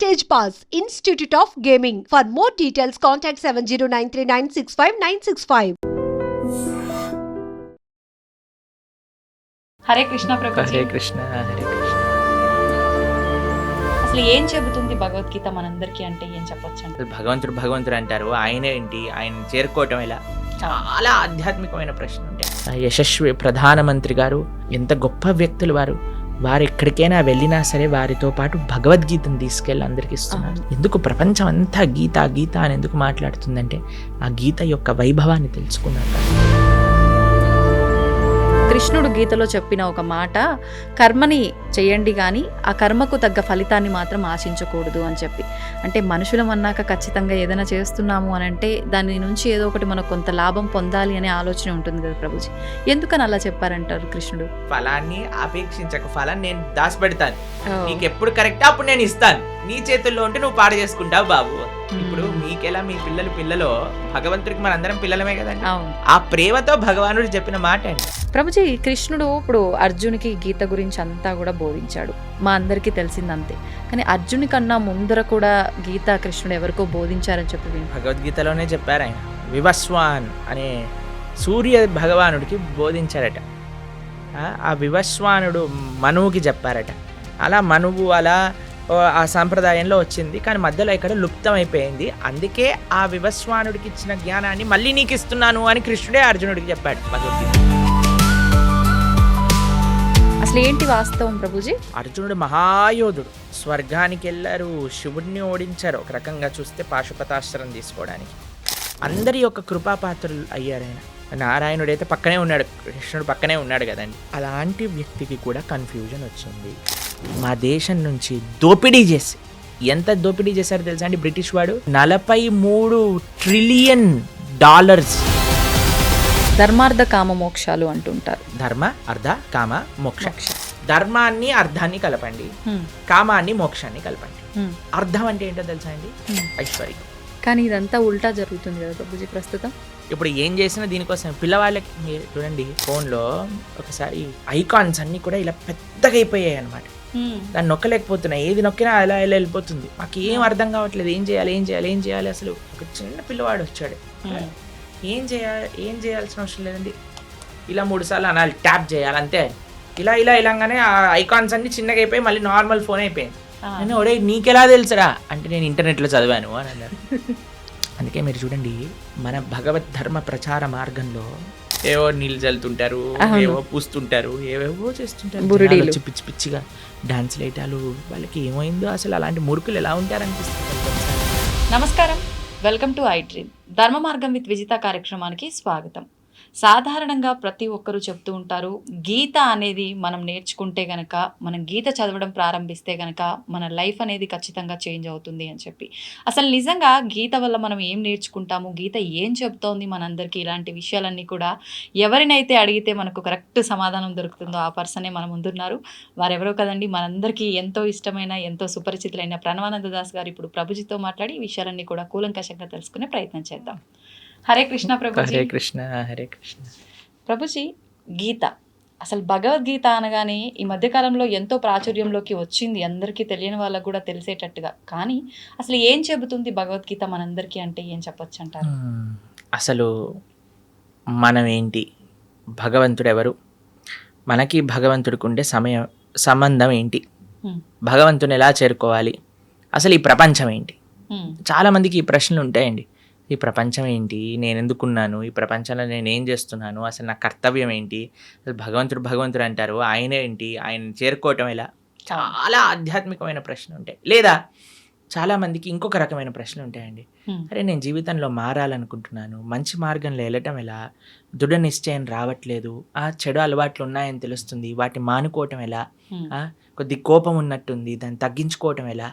Stage Pass, Institute of Gaming. For more details, contact 7093965965965. Hare Krishna Prabhuji. Hare Krishna Hare Krishna. అసలు ఏం చెబుతుంది భగవద్గీత మనందరికీ అంటే ఏం చెప్పొచ్చు అంటే? భగవంతుడు భగవంతుడు అంటారు, ఆయన ఏంటి, ఆయన చేరుకోవటం ఎలా? చాలా ఆధ్యాత్మికమైన ప్రశ్న ఉంటాయి. యశస్వి ప్రధానమంత్రి గారు ఎంత గొప్ప వ్యక్తులు వారు ఎక్కడికైనా వెళ్ళినా సరే వారితో పాటు భగవద్గీతను తీసుకెళ్ళి అందరికి ఇస్తున్నారు. ఎందుకు ప్రపంచం అంతా గీత గీత అని ఎందుకు మాట్లాడుతుందంటే ఆ గీత యొక్క వైభవాన్ని తెలుసుకున్నారు. కృష్ణుడు గీతలో చెప్పిన ఒక మాట, కర్మని చేయండి కానీ ఆ కర్మకు తగ్గ ఫలితాన్ని మాత్రం ఆశించకూడదు అని చెప్పి. అంటే మనుషులం అన్నాక ఖచ్చితంగా ఏదైనా చేస్తున్నాము అని అంటే దాని నుంచి ఏదో ఒకటి మనకు కొంత లాభం పొందాలి అనే ఆలోచన ఉంటుంది కదా ప్రభుజీ. ఎందుకని అలా చెప్పారంటారు కృష్ణుడు? ఫలాన్ని ఆపేక్షించక, ఫలాన్ని నేను దాచిపెడతాను, నీకు ఎప్పుడు కరెక్ట్ అప్పుడు నేను ఇస్తాను, నీ చేతుల్లో ఉంటే నువ్వు పాడు చేసుకుంటావు బాబు. ఇప్పుడు మీకెలా మీ పిల్లలు భగవంతుడికి మనందరం పిల్లలమే కదండి. ఆ ప్రేమతో భగవానుడు చెప్పిన మాట అండి. ప్రభుజీ, కృష్ణుడు ఇప్పుడు అర్జునికి గీత గురించి అంతా కూడా బోధించాడు, మా అందరికీ తెలిసింది అంతే. కానీ అర్జుని కన్నా ముందర కూడా గీత కృష్ణుడు ఎవరికో బోధించారని చెప్పి భగవద్గీతలోనే చెప్పారు. ఆయన వివస్వాన్ అనే సూర్య భగవానుడికి బోధించారట. ఆ వివస్వానుడు మనువుకి చెప్పారట. అలా మనువు అలా ఆ సాంప్రదాయంలో వచ్చింది, కానీ మధ్యలో ఇక్కడ లుప్తం అయిపోయింది. అందుకే ఆ వివస్వానుడికి ఇచ్చిన జ్ఞానాన్ని మళ్ళీ నీకు ఇస్తున్నాను అని కృష్ణుడే అర్జునుడికి చెప్పాడు భగవద్గీత. అసలు ఏంటి వాస్తవం ప్రభుజీ? అర్జునుడు మహాయోధుడు, స్వర్గానికి వెళ్ళారు, శివుడిని ఓడించారు. ఒక రకంగా చూస్తే పాశుపతాస్త్రం తీసుకోవడానికి అందరి యొక్క కృపాపాత్రులు అయ్యారు. ఆయన నారాయణుడైతే పక్కనే ఉన్నాడు, కృష్ణుడు పక్కనే ఉన్నాడు కదండి. అలాంటి వ్యక్తికి కూడా కన్ఫ్యూజన్ వచ్చింది. మా దేశం నుంచి దోపిడీ చేసి, ఎంత దోపిడీ చేశారో తెలుసా అండి బ్రిటిష్ వాడు? 43 ట్రిలియన్ డాలర్స్. ధర్మార్థ కామ మోక్షాలు అంటుంటారు. ధర్మ అర్థ కామ మోక్ష. ధర్మాన్ని అర్థాన్ని కలపండి, కామాన్ని మోక్షాన్ని కలపండి. అర్థం అంటే ఏంటో తెలుసా అండి? ఐశ్వర్యం. కానీ ఇదంతా ఉల్టా జరుగుతుంది కదా ప్రభుజీ ప్రస్తుతం. ఇప్పుడు ఏం చేసినా దీనికోసం. పిల్లవాళ్ళకి మీరు చూడండి, ఫోన్లో ఒకసారి ఐకాన్స్ అన్నీ కూడా ఇలా పెద్దగా అయిపోయాయి అనమాట. దాన్ని నొక్కలేకపోతున్నాయి, ఏది నొక్కినా అలా ఇలా వెళ్ళిపోతుంది. మాకు ఏం అర్థం కావట్లేదు, ఏం చేయాలి. అసలు ఒక చిన్న పిల్లవాడు వచ్చాడు, ఏం చేయాల్సిన అవసరం లేదండి, ఇలా 3 సార్లు అనాలి, ట్యాప్ చేయాలి అంతే. ఇలా ఇలాగానే ఆ ఐకాన్స్ అన్ని చిన్నగా అయిపోయి మళ్ళీ నార్మల్ ఫోన్ అయిపోయింది. నేను ఒడే నీకెలా తెలుసురా అంటే నేను ఇంటర్నెట్లో చదివాను అని అన్నారు. అందుకే మీరు చూడండి, మన భగవద్ ధర్మ ప్రచార మార్గంలో ఏవో నీళ్ళు చల్లుతుంటారు, ఏవో పూస్తుంటారు, ఏవేవో చేస్తుంటారు, పిచ్చి పిచ్చిగా డాన్స్లు వేయటాలు. వాళ్ళకి ఏమైందో అసలు, అలాంటి మురుకులు ఎలా ఉంటారనిపిస్తుంది. నమస్కారం, వెల్కమ్ టు ఐ డ్రీమ్. ధర్మ మార్గం విత్ విజిత కార్యక్రమానికి స్వాగతం. సాధారణంగా ప్రతి ఒక్కరూ చెప్తూ ఉంటారు, గీత అనేది మనం నేర్చుకుంటే గనక, మనం గీత చదవడం ప్రారంభిస్తే గనక మన లైఫ్ అనేది ఖచ్చితంగా చేంజ్ అవుతుంది అని చెప్పి. అసలు నిజంగా గీత వల్ల మనం ఏం నేర్చుకుంటాము, గీత ఏం చెప్తోంది మనందరికీ, ఇలాంటి విషయాలన్నీ కూడా ఎవరినైతే అడిగితే మనకు కరెక్ట్ సమాధానం దొరుకుతుందో ఆ పర్సనే మన ముందున్నారు. వారెవరో కదండి, మనందరికీ ఎంతో ఇష్టమైన, ఎంతో సుపరిచితులైన ప్రణవానంద దాస్ గారు ఇప్పుడు ప్రభుజీతో మాట్లాడి ఈ విషయాలన్నీ కూడా కూలంకషంగా తెలుసుకునే ప్రయత్నం చేద్దాం. హరే కృష్ణ ప్రభుజీ. హరే కృష్ణ హరే కృష్ణ. ప్రభుజీ, గీత అసలు భగవద్గీత అనగానే ఈ మధ్యకాలంలో ఎంతో ప్రాచుర్యంలోకి వచ్చింది, అందరికీ తెలియని వాళ్ళకు కూడా తెలిసేటట్టుగా. కానీ అసలు ఏం చెబుతుంది భగవద్గీత మనందరికీ అంటే ఏం చెప్పొచ్చు అంటారు? అసలు మనం ఏంటి, భగవంతుడు ఎవరు, మనకి భగవంతుడికి ఉండే సంబంధం ఏంటి, భగవంతుని ఎలా చేరుకోవాలి, అసలు ఈ ప్రపంచం ఏంటి? చాలామందికి ఈ ప్రశ్నలు ఉంటాయండి. ఈ ప్రపంచం ఏంటి, నేను ఎందుకున్నాను, ఈ ప్రపంచంలో నేను ఏం చేస్తున్నాను, అసలు నా కర్తవ్యం ఏంటి, అసలు భగవంతుడు అంటారు, ఆయన ఏంటి, ఆయన చేరుకోవటం ఎలా? చాలా ఆధ్యాత్మికమైన ప్రశ్నలు ఉంటాయి. లేదా చాలామందికి ఇంకొక రకమైన ప్రశ్నలు ఉంటాయండి. అరే నేను జీవితంలో మారాలనుకుంటున్నాను, మంచి మార్గంలో వెళ్ళటం ఎలా, దృఢ నిశ్చయం రావట్లేదు, చెడు అలవాట్లు ఉన్నాయని తెలుస్తుంది, వాటిని మానుకోవటం ఎలా, కొద్ది కోపం ఉన్నట్టుంది, దాన్ని తగ్గించుకోవటం ఎలా,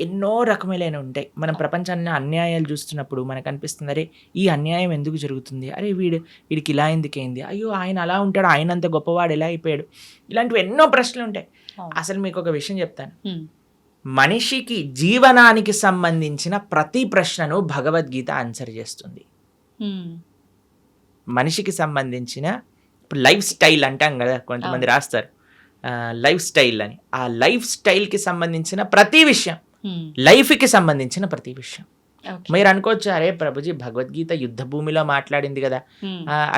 ఎన్నో రకములైన ఉంటాయి. మనం ప్రపంచాన్ని అన్యాయాలు చూస్తున్నప్పుడు మనకు అనిపిస్తుంది, అరే ఈ అన్యాయం ఎందుకు జరుగుతుంది, అరే వీడికి ఇలా ఎందుకైంది, అయ్యో ఆయన అలా ఉంటాడు, ఆయన అంత గొప్పవాడు ఎలా అయిపోయాడు, ఇలాంటివి ఎన్నో ప్రశ్నలు ఉంటాయి. అసలు మీకు ఒక విషయం చెప్తాను, మనిషికి జీవనానికి సంబంధించిన ప్రతి ప్రశ్నను భగవద్గీత ఆన్సర్ చేస్తుంది. మనిషికి సంబంధించిన లైఫ్ స్టైల్ అంటాం కదా, కొంతమంది రాస్తారు లైఫ్ స్టైల్ అని. ఆ లైఫ్ స్టైల్కి సంబంధించిన ప్రతి విషయం లైఫ్కి సంబంధించిన ప్రతి విషయం. ఓకే. మీరు అనుకోవచ్చు, అరే ప్రభుజీ భగవద్గీత యుద్ధ భూమిలో మాట్లాడింది కదా,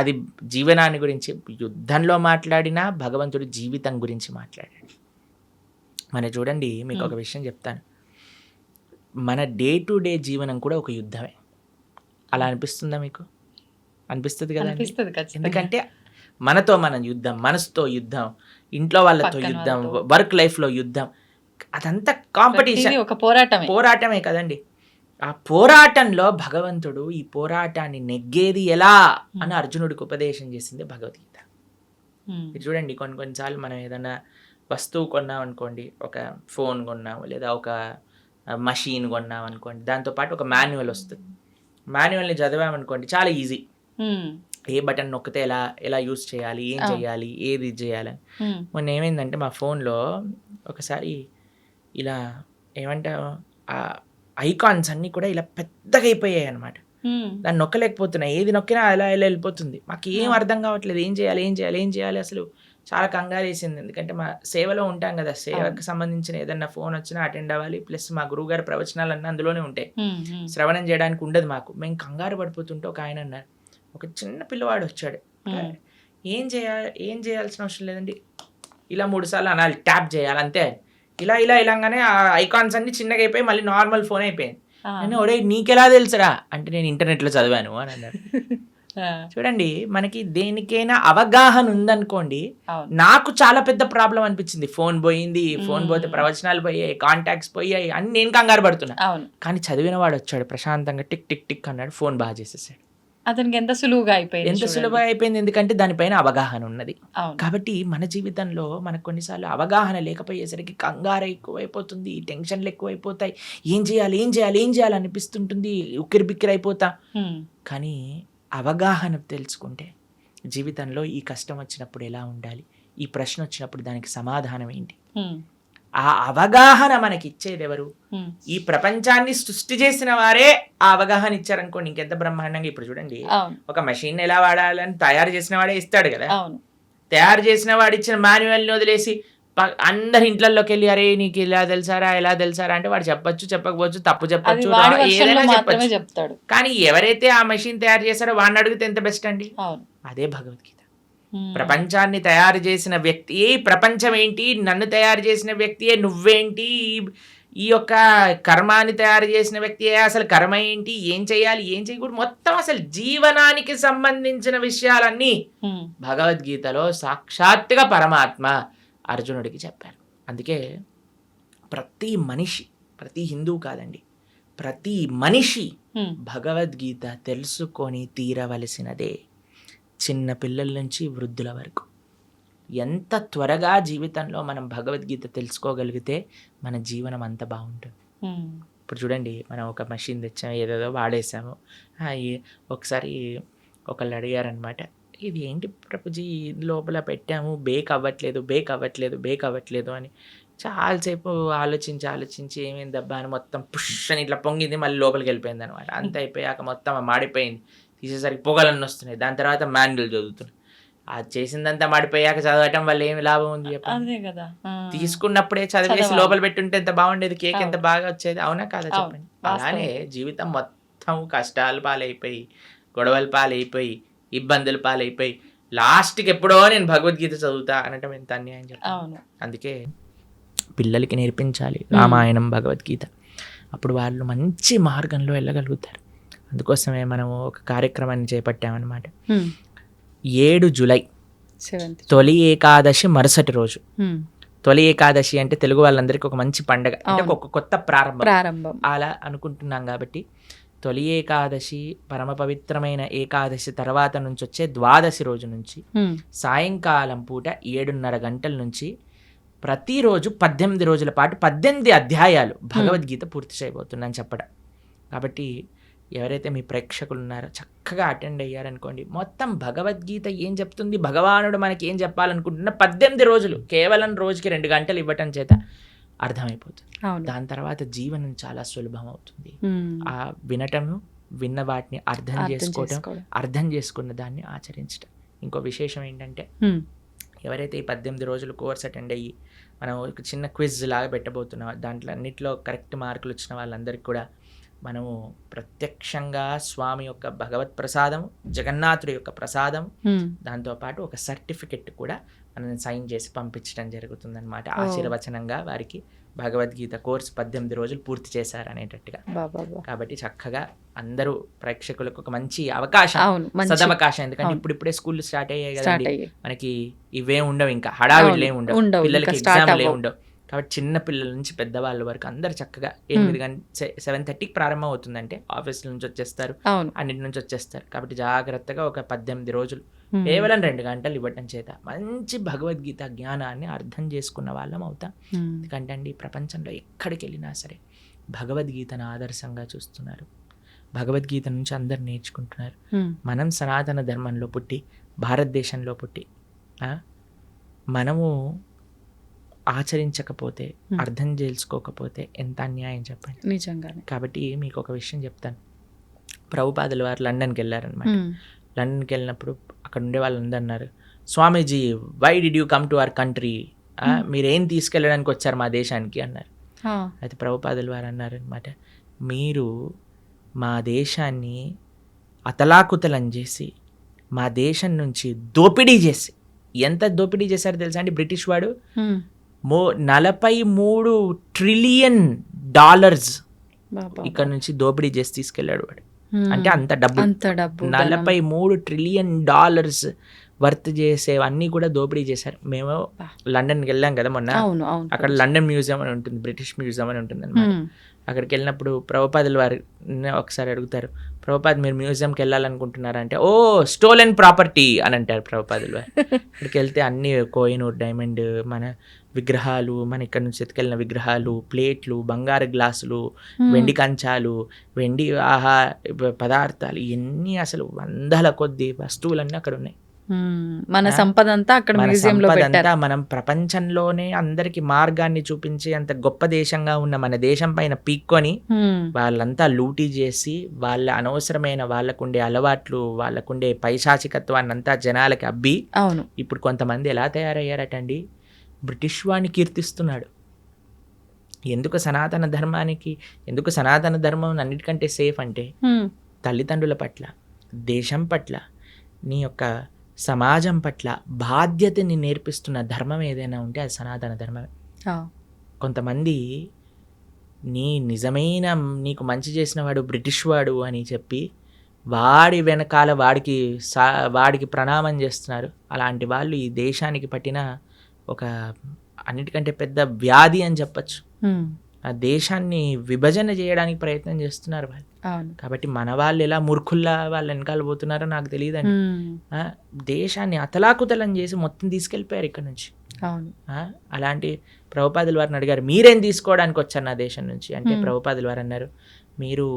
అది జీవనాన్ని గురించి. యుద్ధంలో మాట్లాడినా భగవంతుడి జీవితం గురించి మాట్లాడాడు. మన చూడండి, మీకు ఒక విషయం చెప్తాను. మన డే టు డే జీవనం కూడా ఒక యుద్ధమే. అలా అనిపిస్తుందా మీకు? అనిపిస్తుంది కదా. అనిపిస్తుంది ఖచ్చితంగా. ఎందుకంటే మనతో మనం యుద్ధం, మనసుతో యుద్ధం, ఇంట్లో వాళ్ళతో పక్కన యుద్ధం, వాళ్ళతో. వర్క్ లైఫ్లో యుద్ధం, అదంతా కాంపిటీషన్, ప్రతిదీ ఒక పోరాటమే. కదండి. ఆ పోరాటంలో భగవంతుడు ఈ పోరాటాన్ని నెగ్గేది ఎలా అని అర్జునుడికి ఉపదేశం చేసింది భగవద్గీత. మీరు చూడండి, కొన్నిసార్లు మనం ఏదైనా వస్తువు కొన్నాం అనుకోండి, ఒక ఫోన్ కొన్నాము లేదా ఒక మషీన్ కొన్నాం అనుకోండి, దాంతోపాటు ఒక మాన్యువల్ వస్తుంది. మాన్యువల్ని చదివామనుకోండి, చాలా ఈజీ. ఏ బటన్ నొక్కితే ఎలా యూజ్ చేయాలి, ఏం చేయాలి, ఏది చేయాలని. మొన్న ఏమైందంటే మా ఫోన్లో ఒకసారి ఇలా ఏమంటారు, ఆ ఐకాన్స్ అన్నీ కూడా ఇలా పెద్దగా అయిపోయాయి అనమాట. దాన్ని నొక్కలేకపోతున్నా, ఏది నొక్కినా ఎలా వెళ్ళిపోతుంది. మాకు ఏం అర్థం కావట్లేదు, ఏం చేయాలి. అసలు చాలా కంగారు వేసింది. ఎందుకంటే మా సేవలో ఉంటాం కదా, సేవకు సంబంధించిన ఏదన్నా ఫోన్ వచ్చినా అటెండ్ అవ్వాలి. ప్లస్ మా గురువు గారి ప్రవచనాలన్నీ అందులోనే ఉంటాయి, శ్రవణం చేయడానికి ఉండదు మాకు. మేము కంగారు పడిపోతుంటే ఒక ఆయన అన్నారు, ఒక చిన్న పిల్లవాడు వచ్చాడు, ఏం చేయాల్సిన అవసరం లేదండి, ఇలా 3 సార్లు అనాలి, ట్యాప్ చేయాలి అంతే. ఇలాగానే ఆ ఐకాన్స్ అన్ని చిన్నగా అయిపోయి మళ్ళీ నార్మల్ ఫోన్ అయిపోయింది. నేను ఒడే నీకెలా తెలుసురా అంటే, నేను ఇంటర్నెట్లో చదివాను అని అన్నారు. చూడండి, మనకి దేనికైనా అవగాహన ఉందనుకోండి. నాకు చాలా పెద్ద ప్రాబ్లం అనిపించింది. ఫోన్ పోతే ప్రవచనాలు పోయాయి, కాంటాక్ట్స్ పోయాయి అని నేను కంగారు పడుతున్నా. కానీ చదివిన వాడు వచ్చాడు, ప్రశాంతంగా టిక్ టిక్ టిక్ అన్నాడు, ఫోన్ బాగా చేసేసాడు. అతనికి ఎంత సులువుగా అయిపోయింది, ఎందుకంటే దానిపైన అవగాహన ఉన్నది. కాబట్టి మన జీవితంలో మనకు కొన్నిసార్లు అవగాహన లేకపోయేసరికి కంగారు ఎక్కువైపోతుంది, టెన్షన్లు ఎక్కువైపోతాయి, ఏం చేయాలి అనిపిస్తుంటుంది, ఉక్కిరి బిక్కిరి అయిపోతా. కానీ అవగాహన తెలుసుకుంటే జీవితంలో ఈ కష్టం వచ్చినప్పుడు ఎలా ఉండాలి, ఈ ప్రశ్న వచ్చినప్పుడు దానికి సమాధానం ఏంటి, ఆ అవగాహన మనకి ఇచ్చేది ఎవరు? ఈ ప్రపంచాన్ని సృష్టి చేసిన వారే ఆ అవగాహన ఇచ్చారనుకోండి, ఇంకెంత బ్రహ్మాండంగా. ఇప్పుడు చూడండి, ఒక మెషిన్ ఎలా వాడాలని తయారు చేసిన వాడే ఇస్తాడు కదా. తయారు చేసిన వాడు ఇచ్చిన మాన్యువల్ని వదిలేసి అందరి ఇంట్లోకి వెళ్ళి, అరే నీకు ఇలా తెలుసారా అంటే వాడు చెప్పకపోవచ్చు, తప్పు చెప్పచ్చు, ఏదైనా చెప్పచ్చు. కానీ ఎవరైతే ఆ మెషిన్ తయారు చేశారో వాడిని అడిగితే ఎంత బెస్ట్ అండి. అదే భగవద్గీత. ప్రపంచాన్ని తయారు చేసిన వ్యక్తియే ప్రపంచం ఏంటి, నన్ను తయారు చేసిన వ్యక్తియే నువ్వేంటి, ఈ యొక్క కర్మాన్ని తయారు చేసిన వ్యక్తియే అసలు కర్మ ఏంటి, ఏం చేయాలి, ఏం చేయకూడదు, మొత్తం అసలు జీవనానికి సంబంధించిన విషయాలన్నీ భగవద్గీతలో సాక్షాత్తుగా పరమాత్మ అర్జునుడికి చెప్పారు. అందుకే ప్రతి మనిషి, ప్రతి హిందువు కాదండి, ప్రతి మనిషి భగవద్గీత తెలుసుకొని తీరవలసినదే. చిన్న పిల్లల నుంచి వృద్ధుల వరకు ఎంత త్వరగా జీవితంలో మనం భగవద్గీత తెలుసుకోగలిగితే మన జీవనం అంత బాగుంటుంది. ఇప్పుడు చూడండి, మనం ఒక మెషిన్ తెచ్చాము, ఏదేదో వాడేసాము. ఒకసారి ఒకళ్ళు అడిగారనమాట, ఇది ఏంటి ప్రభుజీ లోపల పెట్టాము, బేక్ అవ్వట్లేదు అని. చాలాసేపు ఆలోచించి ఏమైందబ్బా అని మొత్తం పుష్ అని ఇట్లా పొంగింది, మళ్ళీ లోపలికి వెళ్ళిపోయింది అనమాట. అంత అయిపోయాక మొత్తం మాడిపోయింది, తీసేసరికి పొగలన్నీ వస్తున్నాయి. దాని తర్వాత మాన్యువల్ చదువుతున్నాయి. అది చేసిందంతా మాడిపోయాక చదవటం వల్ల ఏమి లాభం ఉంది చెప్పండి. తీసుకున్నప్పుడే చదివేసి లోపల పెట్టుంటే ఎంత బాగుండేది, కేక్ ఎంత బాగా వచ్చేది, అవునా కాదా చెప్పండి. అలానే జీవితం మొత్తం కష్టాలు పాలైపోయి, గొడవల పాలైపోయి, ఇబ్బందుల పాలైపోయి, లాస్ట్కి ఎప్పుడో నేను భగవద్గీత చదువుతా అనటం ఎంత అన్యాయం చెప్పండి. అందుకే పిల్లలకి నేర్పించాలి రామాయణం, భగవద్గీత. అప్పుడు వాళ్ళు మంచి మార్గంలో వెళ్ళగలుగుతారు. అందుకోసమే మనము ఒక కార్యక్రమాన్ని చేపట్టామన్నమాట. 7 జూలై తొలి ఏకాదశి మరుసటి రోజు. తొలి ఏకాదశి అంటే తెలుగు వాళ్ళందరికీ ఒక మంచి పండగ, అంటే ఒక కొత్త ప్రారంభం అలా అనుకుంటున్నాం. కాబట్టి తొలి ఏకాదశి, పరమ పవిత్రమైన ఏకాదశి తర్వాత నుంచి వచ్చే ద్వాదశి రోజు నుంచి సాయంకాలం పూట 7:30 గంటల నుంచి ప్రతిరోజు 18 రోజుల పాటు 18 అధ్యాయాలు భగవద్గీత పూర్తి చేయబోతున్నాను చెప్పడం. కాబట్టి ఎవరైతే మీ ప్రేక్షకులు ఉన్నారో చక్కగా అటెండ్ అయ్యారనుకోండి, మొత్తం భగవద్గీత ఏం చెప్తుంది, భగవానుడు మనకి ఏం చెప్పాలనుకుంటున్నా 18 రోజులు కేవలం రోజుకి 2 గంటలు ఇవ్వటం చేత అర్థమైపోతుంది. దాని తర్వాత జీవనం చాలా సులభం అవుతుంది. ఆ విన్న వాటిని అర్థం చేసుకోవటం, అర్థం చేసుకున్న దాన్ని ఆచరించటం. ఇంకో విశేషం ఏంటంటే, ఎవరైతే ఈ 18 రోజులు కోర్స్ అటెండ్ అయ్యి మనం ఒక చిన్న క్విజ్ లాగా పెట్టబోతున్నాం. దాంట్లో అన్నిట్లో కరెక్ట్ మార్కులు వచ్చిన వాళ్ళందరికీ కూడా మనము ప్రత్యక్షంగా స్వామి యొక్క భగవత్ ప్రసాదం, జగన్నాథుడి యొక్క ప్రసాదం, దాంతోపాటు ఒక సర్టిఫికెట్ కూడా మనం సైన్ చేసి పంపించడం జరుగుతుందన్నమాట. ఆశీర్వచనంగా వారికి భగవద్గీత కోర్సు 18 రోజులు పూర్తి చేశారు అనేటట్టుగా. కాబట్టి చక్కగా అందరూ ప్రేక్షకులకు ఒక మంచి అవకాశం, సదవకాశం. ఎందుకంటే ఇప్పుడిప్పుడే స్కూల్ స్టార్ట్ అయ్యాయి కదండి, మనకి ఇవే ఉండవు, ఇంకా హడావిడ్లే ఉండవు, పిల్లలకి ఎగ్జామ్లే ఉండవు. కాబట్టి చిన్న పిల్లల నుంచి పెద్దవాళ్ళ వరకు అందరు చక్కగా 8 గంటల 7:30కి ప్రారంభం అవుతుందంటే ఆఫీసుల నుంచి వచ్చేస్తారు, అన్నిటి నుంచి వచ్చేస్తారు. కాబట్టి జాగ్రత్తగా ఒక 18 రోజులు కేవలం 2 గంటలు ఇవ్వటం చేత మంచి భగవద్గీత జ్ఞానాన్ని అర్థం చేసుకున్న వాళ్ళం అవుతాం. ఎందుకంటే అండి ప్రపంచంలో ఎక్కడికి వెళ్ళినా సరే భగవద్గీతను ఆదర్శంగా చూస్తున్నారు, భగవద్గీత నుంచి అందరు నేర్చుకుంటున్నారు. మనం సనాతన ధర్మంలో పుట్టి, భారతదేశంలో పుట్టి మనము ఆచరించకపోతే, అర్థం చేసుకోకపోతే ఎంత అన్యాయం చెప్పండి. నిజంగానే. కాబట్టి మీకు ఒక విషయం చెప్తాను. ప్రభుపాదుల వారు లండన్కి వెళ్ళారనమాట. లండన్కి వెళ్ళినప్పుడు అక్కడ ఉండే వాళ్ళందరూ అన్నారు, Swamiji why did you come to our country, మీరేం తీసుకెళ్ళడానికి వచ్చారు మా దేశానికి అన్నారు. అయితే ప్రభుపాదుల వారు అన్నారు అనమాట, మీరు మా దేశాన్ని అతలాకుతలం చేసి, మా దేశం నుంచి దోపిడీ చేసి, ఎంత దోపిడీ చేశారో తెలుసా అండి బ్రిటిష్ వాడు, 43 ట్రిలియన్ డాలర్స్ ఇక్కడ నుంచి దోపిడీ చేసి తీసుకెళ్ళాడు వాడు. అంటే అంత డబ్బు 43 ట్రిలియన్ డాలర్స్ వర్త్ చేసేవన్నీ కూడా దోపిడీ చేశారు. మేము లండన్కి వెళ్ళాం కదా మొన్న, అక్కడ లండన్ మ్యూజియం అని ఉంటుంది, బ్రిటిష్ మ్యూజియం అని ఉంటుంది అనమాట. అక్కడికి వెళ్ళినప్పుడు ప్రభుపాదుల వారు ఒకసారి అడుగుతారు, ప్రభుపాద్ మీరు మ్యూజియంకి వెళ్ళాలనుకుంటున్నారంటే, ఓ స్టోలెన్ ప్రాపర్టీ అని అంటారు ప్రభుపాదుల వారు. అక్కడికి వెళ్తే అన్ని కోహినూర్ డైమండ్ మన విగ్రహాలు, మన ఇక్కడ నుంచి ఎత్తుకెళ్ళిన విగ్రహాలు, ప్లేట్లు, బంగారు గ్లాసులు, వెండి కంచాలు, వెండి పదార్థాలు, ఇవన్నీ అసలు వందల కొద్ది వస్తువులన్నీ అక్కడ ఉన్నాయి. మన సంపద అంతా అక్కడ మ్యూజియంలో పెట్టారు. మనం ప్రపంచంలోనే అందరికి మార్గాన్ని చూపించి అంత గొప్ప దేశంగా ఉన్న మన దేశం పైన పీక్కొని వాళ్ళంతా లూటీ చేసి, వాళ్ళ అనవసరమైన వాళ్ళకుండే అలవాట్లు, వాళ్ళకుండే పైశాచికత్వాన్ని అంతా జనాలకి అబ్బి, ఇప్పుడు కొంతమంది ఎలా తయారయ్యారటండి, బ్రిటిష్ వాడిని కీర్తిస్తున్నాడు. ఎందుకు సనాతన ధర్మం అన్నిటికంటే సేఫ్ అంటే తల్లిదండ్రుల పట్ల, దేశం పట్ల, నీ యొక్క సమాజం పట్ల బాధ్యతని నేర్పిస్తున్న ధర్మం ఏదైనా ఉంటే అది సనాతన ధర్మమే. కొంతమంది నిజమైన నీకు మంచి చేసిన వాడు బ్రిటిష్ వాడు అని చెప్పి వాడి వెనకాల వాడికి ప్రణామం చేస్తున్నారు. అలాంటి వాళ్ళు ఈ దేశానికి పట్టిన ఒక అన్నిటికంటే పెద్ద వ్యాధి అని చెప్పచ్చు. ఆ దేశాన్ని విభజన చేయడానికి ప్రయత్నం చేస్తున్నారు వాళ్ళు. కాబట్టి మన వాళ్ళు ఎలా మూర్ఖుల్లా వాళ్ళ వెనకాల పోతున్నారో నాకు తెలియదండి. దేశాన్ని అతలాకుతలం చేసి మొత్తం తీసుకెళ్ళిపోయారు ఇక్కడ నుంచి. అలాంటి ప్రభుపాదుల వారిని అడిగారు, మీరేం తీసుకోవడానికి వచ్చారు నా దేశం నుంచి అంటే, ప్రభుపాదుల వారు అన్నారు, మీరు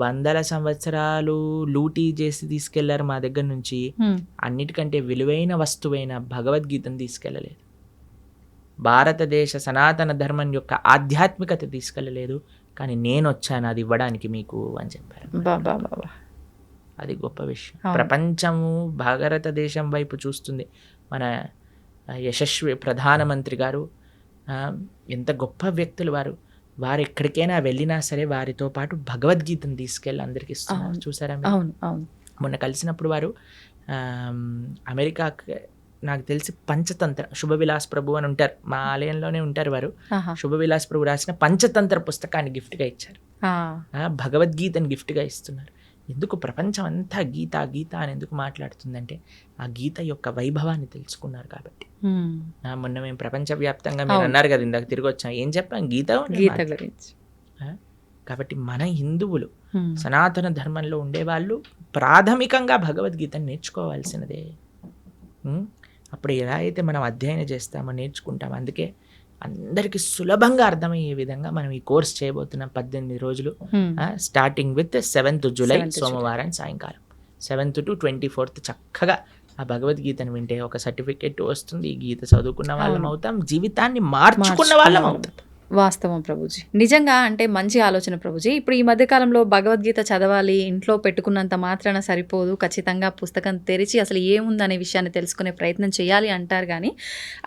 వందల సంవత్సరాలు లూటీ చేసి తీసుకెళ్లారు మా దగ్గర నుంచి, అన్నిటికంటే విలువైన వస్తువైన భగవద్గీతను తీసుకెళ్ళలేదు, భారతదేశ సనాతన ధర్మం యొక్క ఆధ్యాత్మికత తీసుకెళ్ళలేదు, కానీ నేను వచ్చాను అది ఇవ్వడానికి మీకు అని చెప్పారు. అది గొప్ప విషయం. ప్రపంచము భారతదేశం వైపు చూస్తుంది. మన యశస్వి ప్రధానమంత్రి గారు ఎంత గొప్ప వ్యక్తులు వారు ఎక్కడికైనా వెళ్ళినా సరే వారితో పాటు భగవద్గీతను తీసుకెళ్ళి అందరికి ఇస్తున్నారు. చూసారా? మొన్న కలిసినప్పుడు వారు అమెరికా, నాకు తెలిసి పంచతంత్ర శుభవిలాస్ ప్రభు అని ఉంటారు, మా ఆలయంలోనే ఉంటారు వారు. శుభవిలాస్ ప్రభు రాసిన పంచతంత్ర పుస్తకాన్ని గిఫ్ట్గా ఇచ్చారు, భగవద్గీతను గిఫ్ట్గా ఇస్తున్నారు. ఎందుకు ప్రపంచం అంతా గీత గీత అని ఎందుకు మాట్లాడుతుందంటే ఆ గీత యొక్క వైభవాన్ని తెలుసుకున్నారు కాబట్టి. మొన్న మేము ప్రపంచవ్యాప్తంగా మీరు అన్నారు కదా ఇందాక తిరిగి వచ్చాం, ఏం చెప్పాం? గీత గురించి. కాబట్టి మన హిందువులు సనాతన ధర్మంలో ఉండేవాళ్ళు ప్రాథమికంగా భగవద్గీతను నేర్చుకోవాల్సినదే. అప్పుడు ఎలా అయితే మనం అధ్యయనం చేస్తామో నేర్చుకుంటాం. అందుకే అందరికి సులభంగా అర్థమయ్యే విధంగా మనం ఈ కోర్స్ చేయబోతున్నాం 18 రోజులు, స్టార్టింగ్ విత్ 7th జూలై సోమవారం సాయంకాలం 7th to 24th. చక్కగా ఆ భగవద్గీతను వింటే ఒక సర్టిఫికెట్ వస్తుంది, ఈ గీత చదువుకున్న వాళ్ళం అవుతాం, జీవితాన్ని మార్చుకున్న వాళ్ళం అవుతాం. వాస్తవం ప్రభుజీ. నిజంగా అంటే మంచి ఆలోచన ప్రభుజీ. ఇప్పుడు ఈ మధ్య కాలంలో భగవద్గీత చదవాలి, ఇంట్లో పెట్టుకున్నంత మాత్రాన సరిపోదు, ఖచ్చితంగా పుస్తకం తెరిచి అసలు ఏముందనే విషయాన్ని తెలుసుకునే ప్రయత్నం చేయాలి అంటారు. కానీ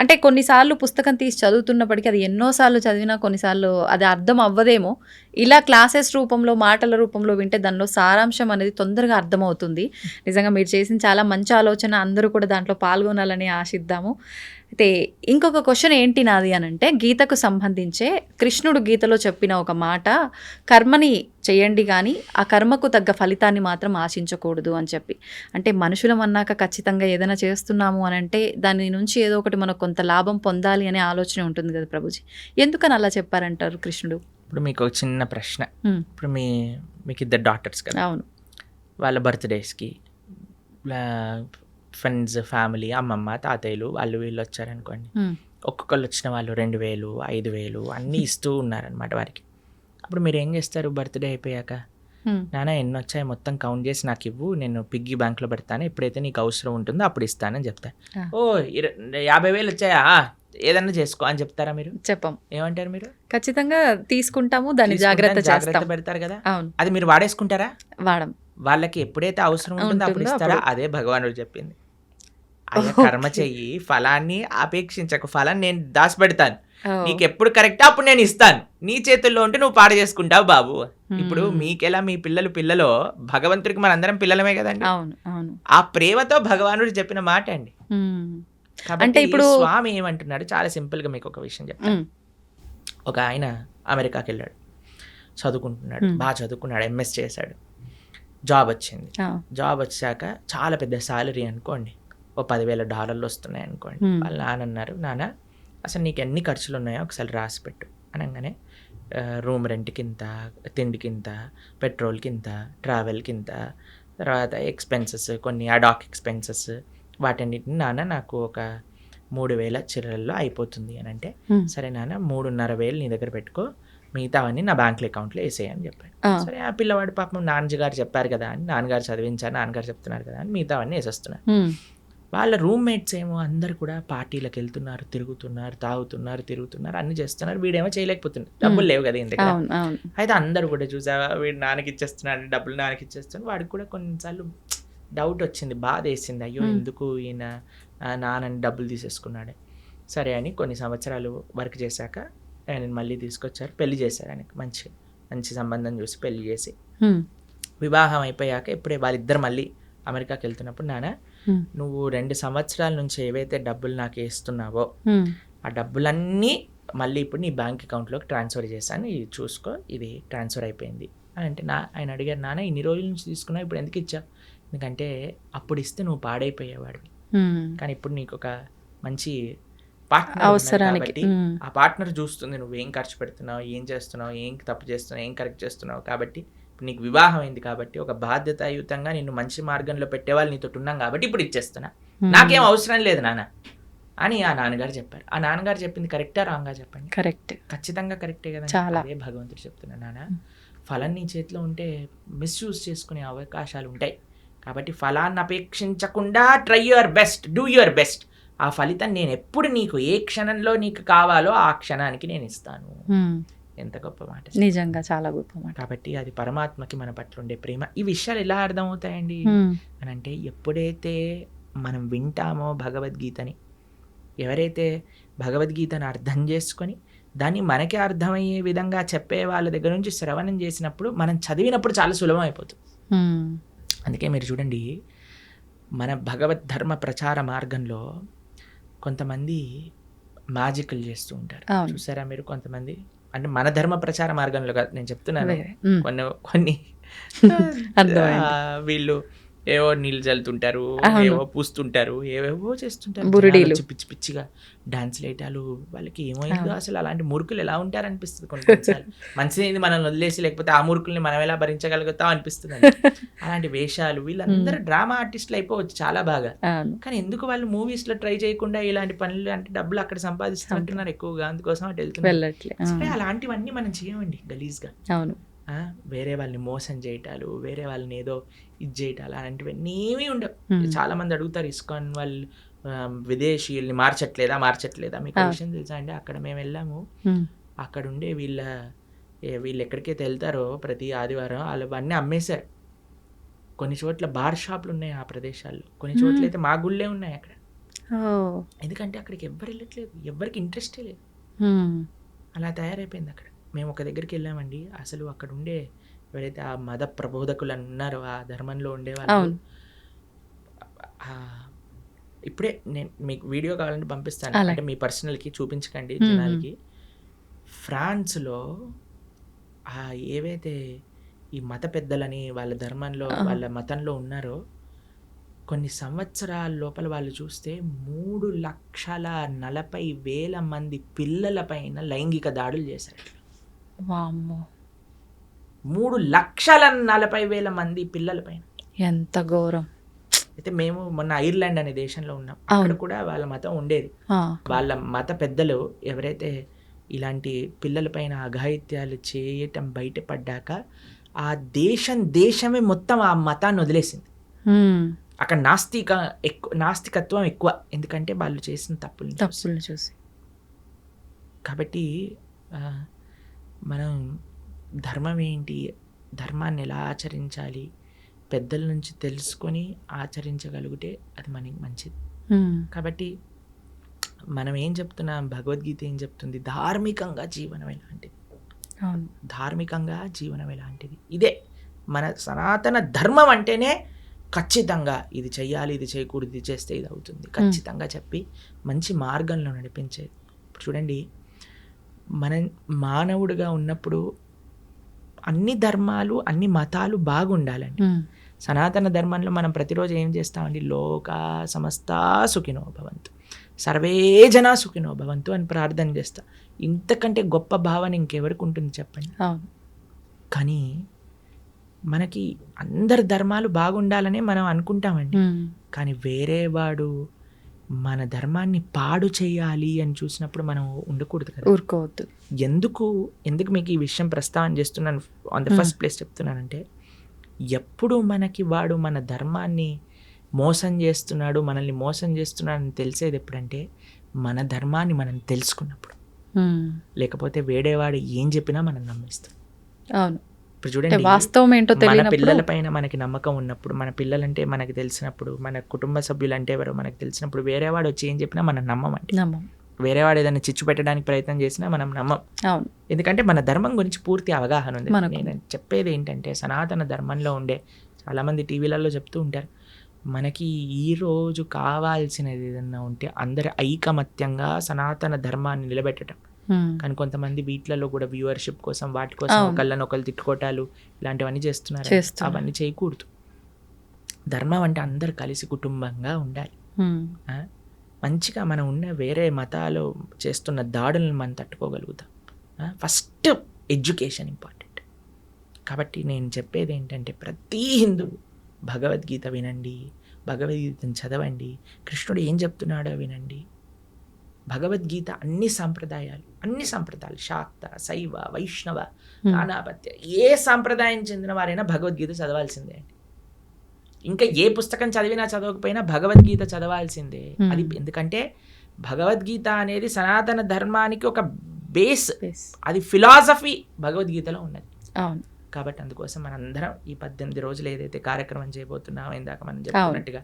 అంటే కొన్నిసార్లు పుస్తకం తీసి చదువుతున్నప్పటికీ అది ఎన్నోసార్లు చదివినా కొన్నిసార్లు అది అర్థం అవ్వదేమో. ఇలా క్లాసెస్ రూపంలో, మాటల రూపంలో వింటే దానిలో సారాంశం అనేది తొందరగా అర్థమవుతుంది. నిజంగా మీరు చేసిన చాలా మంచి ఆలోచన, అందరూ కూడా దాంట్లో పాల్గొనాలని ఆశిద్దాము. అయితే ఇంకొక క్వశ్చన్ ఏంటి నాది అనంటే, గీతకు సంబంధించే కృష్ణుడు గీతలో చెప్పిన ఒక మాట, కర్మని చేయండి కానీ ఆ కర్మకు తగ్గ ఫలితాన్ని మాత్రం ఆశించకూడదు అని చెప్పి. అంటే మనుషులం అన్నాక ఖచ్చితంగా ఏదైనా చేస్తున్నాము అని అంటే దాని నుంచి ఏదో ఒకటి మనకు కొంత లాభం పొందాలి అనే ఆలోచన ఉంటుంది కదా ప్రభుజీ. ఎందుకని అలా చెప్పారంటారు కృష్ణుడు? ఇప్పుడు మీకు ఒక చిన్న ప్రశ్న. ఇప్పుడు మీకు ఇద్దరు డాటర్స్ కదా, అవును. వాళ్ళ బర్త్డేస్కి ఫ్రెండ్స్, ఫ్యామిలీ, అమ్మమ్మ, తాతయ్యలు వాళ్ళు వీళ్ళు వచ్చారనుకోండి. ఒక్కొక్కళ్ళు వచ్చిన వాళ్ళు 2000, 5000 అన్నీ ఇస్తూ ఉన్నారనమాట వారికి. అప్పుడు మీరు ఏం చేస్తారు? బర్త్డే అయిపోయాక, నాన్న ఎన్ని వచ్చాయి మొత్తం కౌంట్ చేసి నాకు ఇవ్వు, నేను పిగ్గీ బ్యాంక్లో పెడతాను, ఎప్పుడైతే నీకు అవసరం ఉంటుందో అప్పుడు ఇస్తానని చెప్తాను. ఓ 50,000 వచ్చాయా, ఏదన్నా చేసుకో అని చెప్తారా మీరు? చెప్పం. ఏమంటారు మీరు? ఖచ్చితంగా తీసుకుంటాము, దాన్ని జాగ్రత్త పెడతారు కదా. అవును. అది మీరు వాడేసుకుంటారా? వాడం. వాళ్ళకి ఎప్పుడైతే అవసరం ఉంటుందో అప్పుడు ఇస్తారా? అదే భగవానుడు చెప్పింది. అయ్యా కర్మ చెయ్యి, ఫలాన్ని అపేక్షించకు, ఫలాన్ని నేను దాచిపెడతాను, నీకు ఎప్పుడు కరెక్ట్ అప్పుడు నేను ఇస్తాను, నీ చేతుల్లో ఉంటే నువ్వు పాడు చేసుకుంటావు బాబు. ఇప్పుడు మీకెలా మీ పిల్లలో భగవంతుడికి మనందరం పిల్లలమే కదండి. ఆ ప్రేమతో భగవానుడు చెప్పిన మాట అండి. అంటే ఇప్పుడు స్వామి ఏమంటున్నాడు, చాలా సింపుల్ గా మీకు ఒక విషయం చెప్తాను. ఒక ఆయన అమెరికాకి వెళ్ళాడు, చదువుకుంటున్నాడు, బాగా చదువుకున్నాడు, ఎంఎస్ చేశాడు, జాబ్ వచ్చింది. జాబ్ వచ్చాక చాలా పెద్ద శాలరీ అనుకోండి, ఓ $10,000 వస్తున్నాయి అనుకోండి. వాళ్ళ నాన్న అన్నారు, నాన్న అసలు నీకు ఎన్ని ఖర్చులు ఉన్నాయో ఒకసారి రాసి పెట్టు అనగానే, రూమ్ రెంట్కి ఇంత, తిండికి ఇంత, పెట్రోల్కి ఇంత, ట్రావెల్కి ఇంత, తర్వాత ఎక్స్పెన్సెస్, కొన్ని అడాక్ ఎక్స్పెన్సెస్, వాటన్నిటిని నాన్న నాకు ఒక 3,000 చిల్లరల్లో అయిపోతుంది అని అంటే, సరే నాన్న 3,500 నీ దగ్గర పెట్టుకో, మిగతావన్నీ నా బ్యాంక్ అకౌంట్లో వేసేయని చెప్పాడు. సరే ఆ పిల్లవాడు పాపం నాన్నగారు చెప్పారు కదా అని, నాన్నగారు చదివించారు, నాన్నగారు చెప్తున్నారు కదా అని మిగతావన్నీ వేసేస్తున్నారు. వాళ్ళ రూమ్మేట్స్ ఏమో అందరు కూడా పార్టీలకు వెళ్తున్నారు, తిరుగుతున్నారు, తాగుతున్నారు, తిరుగుతున్నారు, అన్ని చేస్తున్నారు. వీడేమో చేయలేకపోతున్నారు, డబ్బులు లేవు కదా ఇంత. అయితే అందరు కూడా చూసావా, వీడు నాన్నకి ఇచ్చేస్తున్నాడు, డబ్బులు నాన్నకి ఇచ్చేస్తున్నాడు. వాడికి కూడా కొన్నిసార్లు డౌట్ వచ్చింది, బాధ వేసింది, అయ్యో ఎందుకు ఈయన నాన్నని డబ్బులు తీసేసుకున్నాడు. సరే అని కొన్ని సంవత్సరాలు వర్క్ చేశాక ఆయన మళ్ళీ తీసుకొచ్చారు, పెళ్లి చేశారు. ఆయనకి మంచి సంబంధం చూసి పెళ్లి చేసి, వివాహం అయిపోయాక ఇప్పుడే వాళ్ళిద్దరు మళ్ళీ అమెరికాకి వెళ్తున్నప్పుడు, నాన్న నువ్వు 2 సంవత్సరాల నుంచి ఏవైతే డబ్బులు నాకు వేస్తున్నావో ఆ డబ్బులన్నీ మళ్ళీ ఇప్పుడు నీ బ్యాంక్ అకౌంట్లోకి ట్రాన్స్ఫర్ చేశాను, ఇది చూసుకో, ఇది ట్రాన్స్ఫర్ అయిపోయింది అని అంటే, ఆయన అడిగారు, నాన్న ఇన్ని రోజుల నుంచి తీసుకున్నావు, ఇప్పుడు ఎందుకు ఇచ్చావు? ఎందుకంటే అప్పుడు ఇస్తే నువ్వు పాడైపోయేవాడివి, కానీ ఇప్పుడు నీకు ఒక మంచి పార్ట్నర్ అవసరానికి, ఆ పార్ట్నర్ చూస్తుంది నువ్వు ఏం ఖర్చు పెడుతున్నావు, ఏం చేస్తున్నావు, ఏం తప్పు చేస్తున్నావు, ఏం కరెక్ట్ చేస్తున్నావు, కాబట్టి ఇప్పుడు నీకు వివాహం అయింది కాబట్టి ఒక బాధ్యతాయుతంగా నిన్ను మంచి మార్గంలో పెట్టేవాళ్ళు నీతో ఉన్నాం కాబట్టి ఇప్పుడు ఇచ్చేస్తున్నా, నాకేం అవసరం లేదు నాన్న అని ఆ నాన్నగారు చెప్పారు. ఆ నాన్నగారు చెప్పింది కరెక్టా రాంగా చెప్పండి? కరెక్ట్, ఖచ్చితంగా కరెక్టే కదా. అదే భగవంతుడు చెప్తున్నా, నాన్న ఫలం నీ చేతిలో ఉంటే మిస్యూజ్ చేసుకునే అవకాశాలు ఉంటాయి, కాబట్టి ఫలాన్ని అపేక్షించకుండా try your best, do your best, ఆ ఫలితం నేను ఎప్పుడు నీకు ఏ క్షణంలో నీకు కావాలో ఆ క్షణానికి నేను ఇస్తాను. ఎంత గొప్ప మాట, నిజంగా చాలా గొప్ప మాట. కాబట్టి అది పరమాత్మకి మన పట్ల ఉండే ప్రేమ. ఈ విషయాలు ఎలా అర్థమవుతాయండి అని అంటే, ఎప్పుడైతే మనం వింటామో భగవద్గీతని, ఎవరైతే భగవద్గీతను అర్థం చేసుకొని దాన్ని మనకే అర్థమయ్యే విధంగా చెప్పే వాళ్ళ దగ్గర నుంచి శ్రవణం చేసినప్పుడు, మనం చదివినప్పుడు చాలా సులభం అయిపోతుంది. అందుకే మీరు చూడండి, మన భగవద్ ధర్మ ప్రచార మార్గంలో కొంతమంది మ్యాజిక్లు చేస్తూ ఉంటారు, చూసారా మీరు? కొంతమంది అంటే మన ధర్మ ప్రచార మార్గంలో కాదు నేను చెప్తున్నాను, కొన్ని వీళ్ళు ఏవో నీళ్ళు చల్లుతుంటారు, ఏవో పూస్తుంటారు, ఏవేవో చేస్తుంటారు, బురుడీలు పిచ్చి పిచ్చిగా డాన్స్లు వేయటాలు, వాళ్ళకి ఏమైందో అసలు అలాంటి మురుకులు ఎలా ఉంటారు అనిపిస్తుంది కొన్నిసార్లు. మంచిది మనల్ని వదిలేసి, లేకపోతే ఆ మురుకుల్ని మనం ఎలా భరించగలుగుతాం అనిపిస్తుంది. అలాంటి వేషాలు, వీళ్ళందరూ డ్రామా ఆర్టిస్టులు అయిపోవచ్చు చాలా బాగా, కానీ ఎందుకు వాళ్ళు మూవీస్ లో ట్రై చేయకుండా ఇలాంటి పనులు, అంటే డబ్బులు అక్కడ సంపాదిస్తుంటున్నారు ఎక్కువగా, అందుకోసం అటు వెళ్తున్నారు. అలాంటివన్నీ మనం చేయమండి గలీజ్గా. అవును, వేరే వాళ్ళని మోసం చేయటాలు, వేరే వాళ్ళని ఏదో ఇది చేయటాలు, అలాంటివన్నీ ఏమీ ఉండవు. చాలా మంది అడుగుతారు, ఇస్కాన్ వాళ్ళు విదేశీయుల్ని మార్చట్లేదా? మీకు విషయం తెలుసా అండి, అక్కడ మేము వెళ్ళాము, అక్కడుండే వీళ్ళు ఎక్కడికైతే వెళ్తారో ప్రతి ఆదివారం వాళ్ళు అవన్నీ అమ్మేశారు. కొన్ని చోట్ల బార్ షాపులు ఉన్నాయి ఆ ప్రదేశాల్లో, కొన్ని చోట్ల అయితే మా గుళ్ళే ఉన్నాయి అక్కడ. ఎందుకంటే అక్కడికి ఎవ్వరు వెళ్ళట్లేదు, ఎవ్వరికి ఇంట్రెస్టే లేదు, అలా తయారైపోయింది అక్కడ. మేము ఒక దగ్గరికి వెళ్ళామండి, అసలు అక్కడ ఉండే ఎవరైతే ఆ మత ప్రబోధకులు ఉన్నారో, ఆ ధర్మంలో ఉండేవాళ్ళు, ఇప్పుడే నేను మీకు వీడియో కావాలంటే పంపిస్తాను, అంటే మీ పర్సనల్కి చూపించకండి జనాలకి. ఫ్రాన్స్లో ఏవైతే ఈ మత పెద్దలని వాళ్ళ ధర్మంలో వాళ్ళ మతంలో ఉన్నారో, కొన్ని సంవత్సరాల లోపల వాళ్ళు చూస్తే 3,40,000 మంది పిల్లల పైన లైంగిక దాడులు చేశారు. 3,40,000 మంది పిల్లల పైన, ఎంత ఘోరం. అయితే మేము మొన్న ఐర్లాండ్ అనే దేశంలో ఉన్నాం, అక్కడ కూడా వాళ్ళ మతం ఉండేది. వాళ్ళ మత పెద్దలు ఎవరైతే ఇలాంటి పిల్లల పైన అఘాయిత్యాలు చేయటం బయటపడ్డాక ఆ దేశమే మొత్తం ఆ మతాన్ని వదిలేసింది. అక్కడ నాస్తికత్వం ఎక్కువ, ఎందుకంటే వాళ్ళు చేసిన తప్పులు చూసి. కాబట్టి మనం ధర్మం ఏంటి, ధర్మాన్ని ఎలా ఆచరించాలి, పెద్దల నుంచి తెలుసుకొని ఆచరించగలిగితే అది మనకి మంచిది. కాబట్టి మనం ఏం చెప్తున్నాం, భగవద్గీత ఏం చెప్తుంది, ధార్మికంగా జీవనం ఎలాంటిది, ధార్మికంగా జీవనం ఎలాంటిది, ఇదే మన సనాతన ధర్మం అంటేనే ఖచ్చితంగా ఇది చెయ్యాలి, ఇది చేయకూడదు, ఇది చేస్తే ఇది అవుతుంది ఖచ్చితంగా చెప్పి మంచి మార్గంలో నడిపించేది. ఇప్పుడు చూడండి, మనం మానవుడిగా ఉన్నప్పుడు అన్ని ధర్మాలు అన్ని మతాలు బాగుండాలండి. సనాతన ధర్మంలో మనం ప్రతిరోజు ఏం చేస్తామండి, లోకా సమస్తా సుఖినో భవంతు, సర్వే జనా సుఖినో భవంతు అని ప్రార్థన చేస్తా. ఇంతకంటే గొప్ప భావన ఇంకెవరికి ఉంటుంది చెప్పండి. కానీ మనకి అందరి ధర్మాలు బాగుండాలనే మనం అనుకుంటామండి, కానీ వేరే వాడు మన ధర్మాన్ని పాడు చేయాలి అని చూసినప్పుడు మనం ఉండకూడదు కదా, ఊరుకోవద్దు. ఎందుకు మీకు ఈ విషయం ప్రస్తావన చేస్తున్నాను, ఆన్ ద ఫస్ట్ ప్లేస్ చెప్తున్నానంటే, ఎప్పుడు మనకి వాడు మన ధర్మాన్ని మోసం చేస్తున్నాడు, మనల్ని మోసం చేస్తున్నాడు అని తెలిసేది ఎప్పుడంటే మన ధర్మాన్ని మనం తెలుసుకున్నప్పుడు. లేకపోతే వేడేవాడు ఏం చెప్పినా మనం నమ్మేస్తాం. అవును, ఇప్పుడు చూడండి, వాస్తవం ఏంటో మన పిల్లల పైన మనకి నమ్మకం ఉన్నప్పుడు, మన పిల్లలంటే మనకి తెలిసినప్పుడు, మన కుటుంబ సభ్యులు అంటే ఎవరో మనకు తెలిసినప్పుడు, వేరేవాడు వచ్చి ఏం చెప్పినా మనం నమ్మమంటే, వేరేవాడు ఏదైనా చిచ్చు పెట్టడానికి ప్రయత్నం చేసినా మనం నమ్మం. ఎందుకంటే మన ధర్మం గురించి పూర్తి అవగాహన ఉంది. నేను చెప్పేది ఏంటంటే, సనాతన ధర్మంలో ఉండే చాలామంది టీవీలలో చెప్తూ ఉంటారు, మనకి ఈరోజు కావాల్సినది ఏదన్నా ఉంటే అందరి ఐకమత్యంగా సనాతన ధర్మాన్ని నిలబెట్టడం. కానీ కొంతమంది వీటిలలో కూడా వ్యూవర్షిప్ కోసం వాటి కోసం ఒకళ్ళనొకళ్ళు తిట్టుకోవటాలు ఇలాంటివన్నీ చేస్తున్నారు. అవన్నీ చేయకూడదు. ధర్మం అంటే అందరు కలిసి కుటుంబంగా ఉండాలి. మంచిగా మనం ఉన్న వేరే మతాలు చేస్తున్న దాడులను మనం తట్టుకోగలుగుతాం. First education important. కాబట్టి నేను చెప్పేది ఏంటంటే, ప్రతి హిందువు భగవద్గీత వినండి, భగవద్గీతను చదవండి, కృష్ణుడు ఏం చెప్తున్నాడో వినండి. భగవద్గీత అన్ని సంప్రదాయాలు శాక్త, శైవ, వైష్ణవ, నానాపత్య, ఏ సాంప్రదాయం చెందిన వారైనా భగవద్గీత చదవాల్సిందే అండి. ఇంకా ఏ పుస్తకం చదివినా చదవకపోయినా భగవద్గీత చదవాల్సిందే. అది ఎందుకంటే భగవద్గీత అనేది సనాతన ధర్మానికి ఒక బేస్, అది ఫిలాసఫీ భగవద్గీతలో ఉన్నది. కాబట్టి అందుకోసం మనందరం ఈ 18 రోజులు ఏదైతే కార్యక్రమం చేయబోతున్నామో, ఇందాక మనం చెప్పుకున్నట్టుగా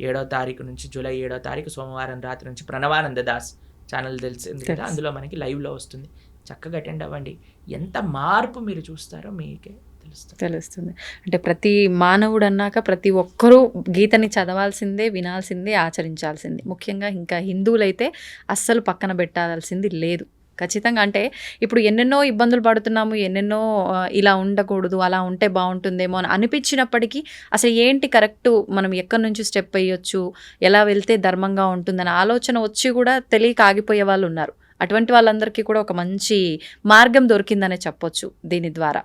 7వ తారీఖు నుంచి, జూలై 7వ తారీఖు సోమవారం రాత్రి నుంచి ప్రణవానంద దాస్ ఛానల్ తెలిసింది కదా, అందులో మనకి లైవ్లో వస్తుంది. చక్కగా అటెండ్ అవ్వండి. ఎంత మార్పు మీరు చూస్తారో మీకే తెలుస్తుంది. అంటే ప్రతి మానవుడు అన్నాక ప్రతి ఒక్కరూ గీతని చదవాల్సిందే, వినాల్సిందే, ఆచరించాల్సిందే. ముఖ్యంగా ఇంకా హిందువులైతే అస్సలు పక్కన పెట్టాల్సింది లేదు ఖచ్చితంగా. అంటే ఇప్పుడు ఎన్నెన్నో ఇబ్బందులు పడుతున్నాము, ఎన్నెన్నో ఇలా ఉండకూడదు, అలా ఉంటే బాగుంటుందేమో అని అనిపించినప్పటికీ అసలు ఏంటి కరెక్ట్, మనం ఎక్కడి నుంచి స్టెప్ వేయొచ్చు, ఎలా వెళ్తే ధర్మంగా ఉంటుందని ఆలోచన వచ్చి కూడా తెలియక ఆగిపోయే వాళ్ళు ఉన్నారు. అటువంటి వాళ్ళందరికీ కూడా ఒక మంచి మార్గం దొరికిందనే చెప్పొచ్చు దీని ద్వారా.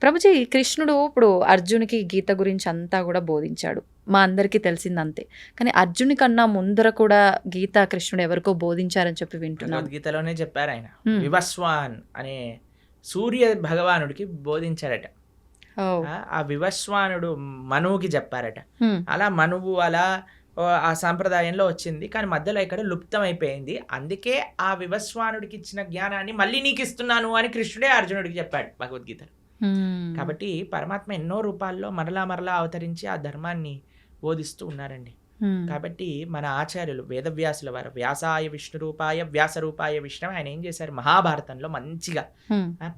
ప్రభుజీ, కృష్ణుడు ఇప్పుడు అర్జునికి గీత గురించి అంతా కూడా బోధించాడు, మా అందరికీ తెలిసిందంతే. కానీ అర్జుని కన్నా ముందర కూడా గీత కృష్ణుడు ఎవరికో బోధించారని చెప్పి వింటున్నాను. గీతలోనే చెప్పారు ఆయన, వివస్వాన్ అనే సూర్య భగవానుడికి బోధించారట. ఆ వివస్వానుడు మనువుకి చెప్పారట. అలా మనువు అలా ఆ సాంప్రదాయంలో వచ్చింది, కానీ మధ్యలో ఇక్కడ లుప్తం అయిపోయింది. అందుకే ఆ వివస్వానుడికి ఇచ్చిన జ్ఞానాన్ని మళ్ళీ నీకు ఇస్తున్నాను అని కృష్ణుడే అర్జునుడికి చెప్పాడు భగవద్గీతలో. కాబట్టి పరమాత్మ ఎన్నో రూపాల్లో మరలా మరలా అవతరించి ఆ ధర్మాన్ని బోధిస్తూ ఉన్నారండి. కాబట్టి మన ఆచార్యులు వేదవ్యాసుల వారు వ్యాసాయ విష్ణు రూపాయ వ్యాస రూపాయ విష్ణు ఆయన ఏం చేశారు, మహాభారతంలో మంచిగా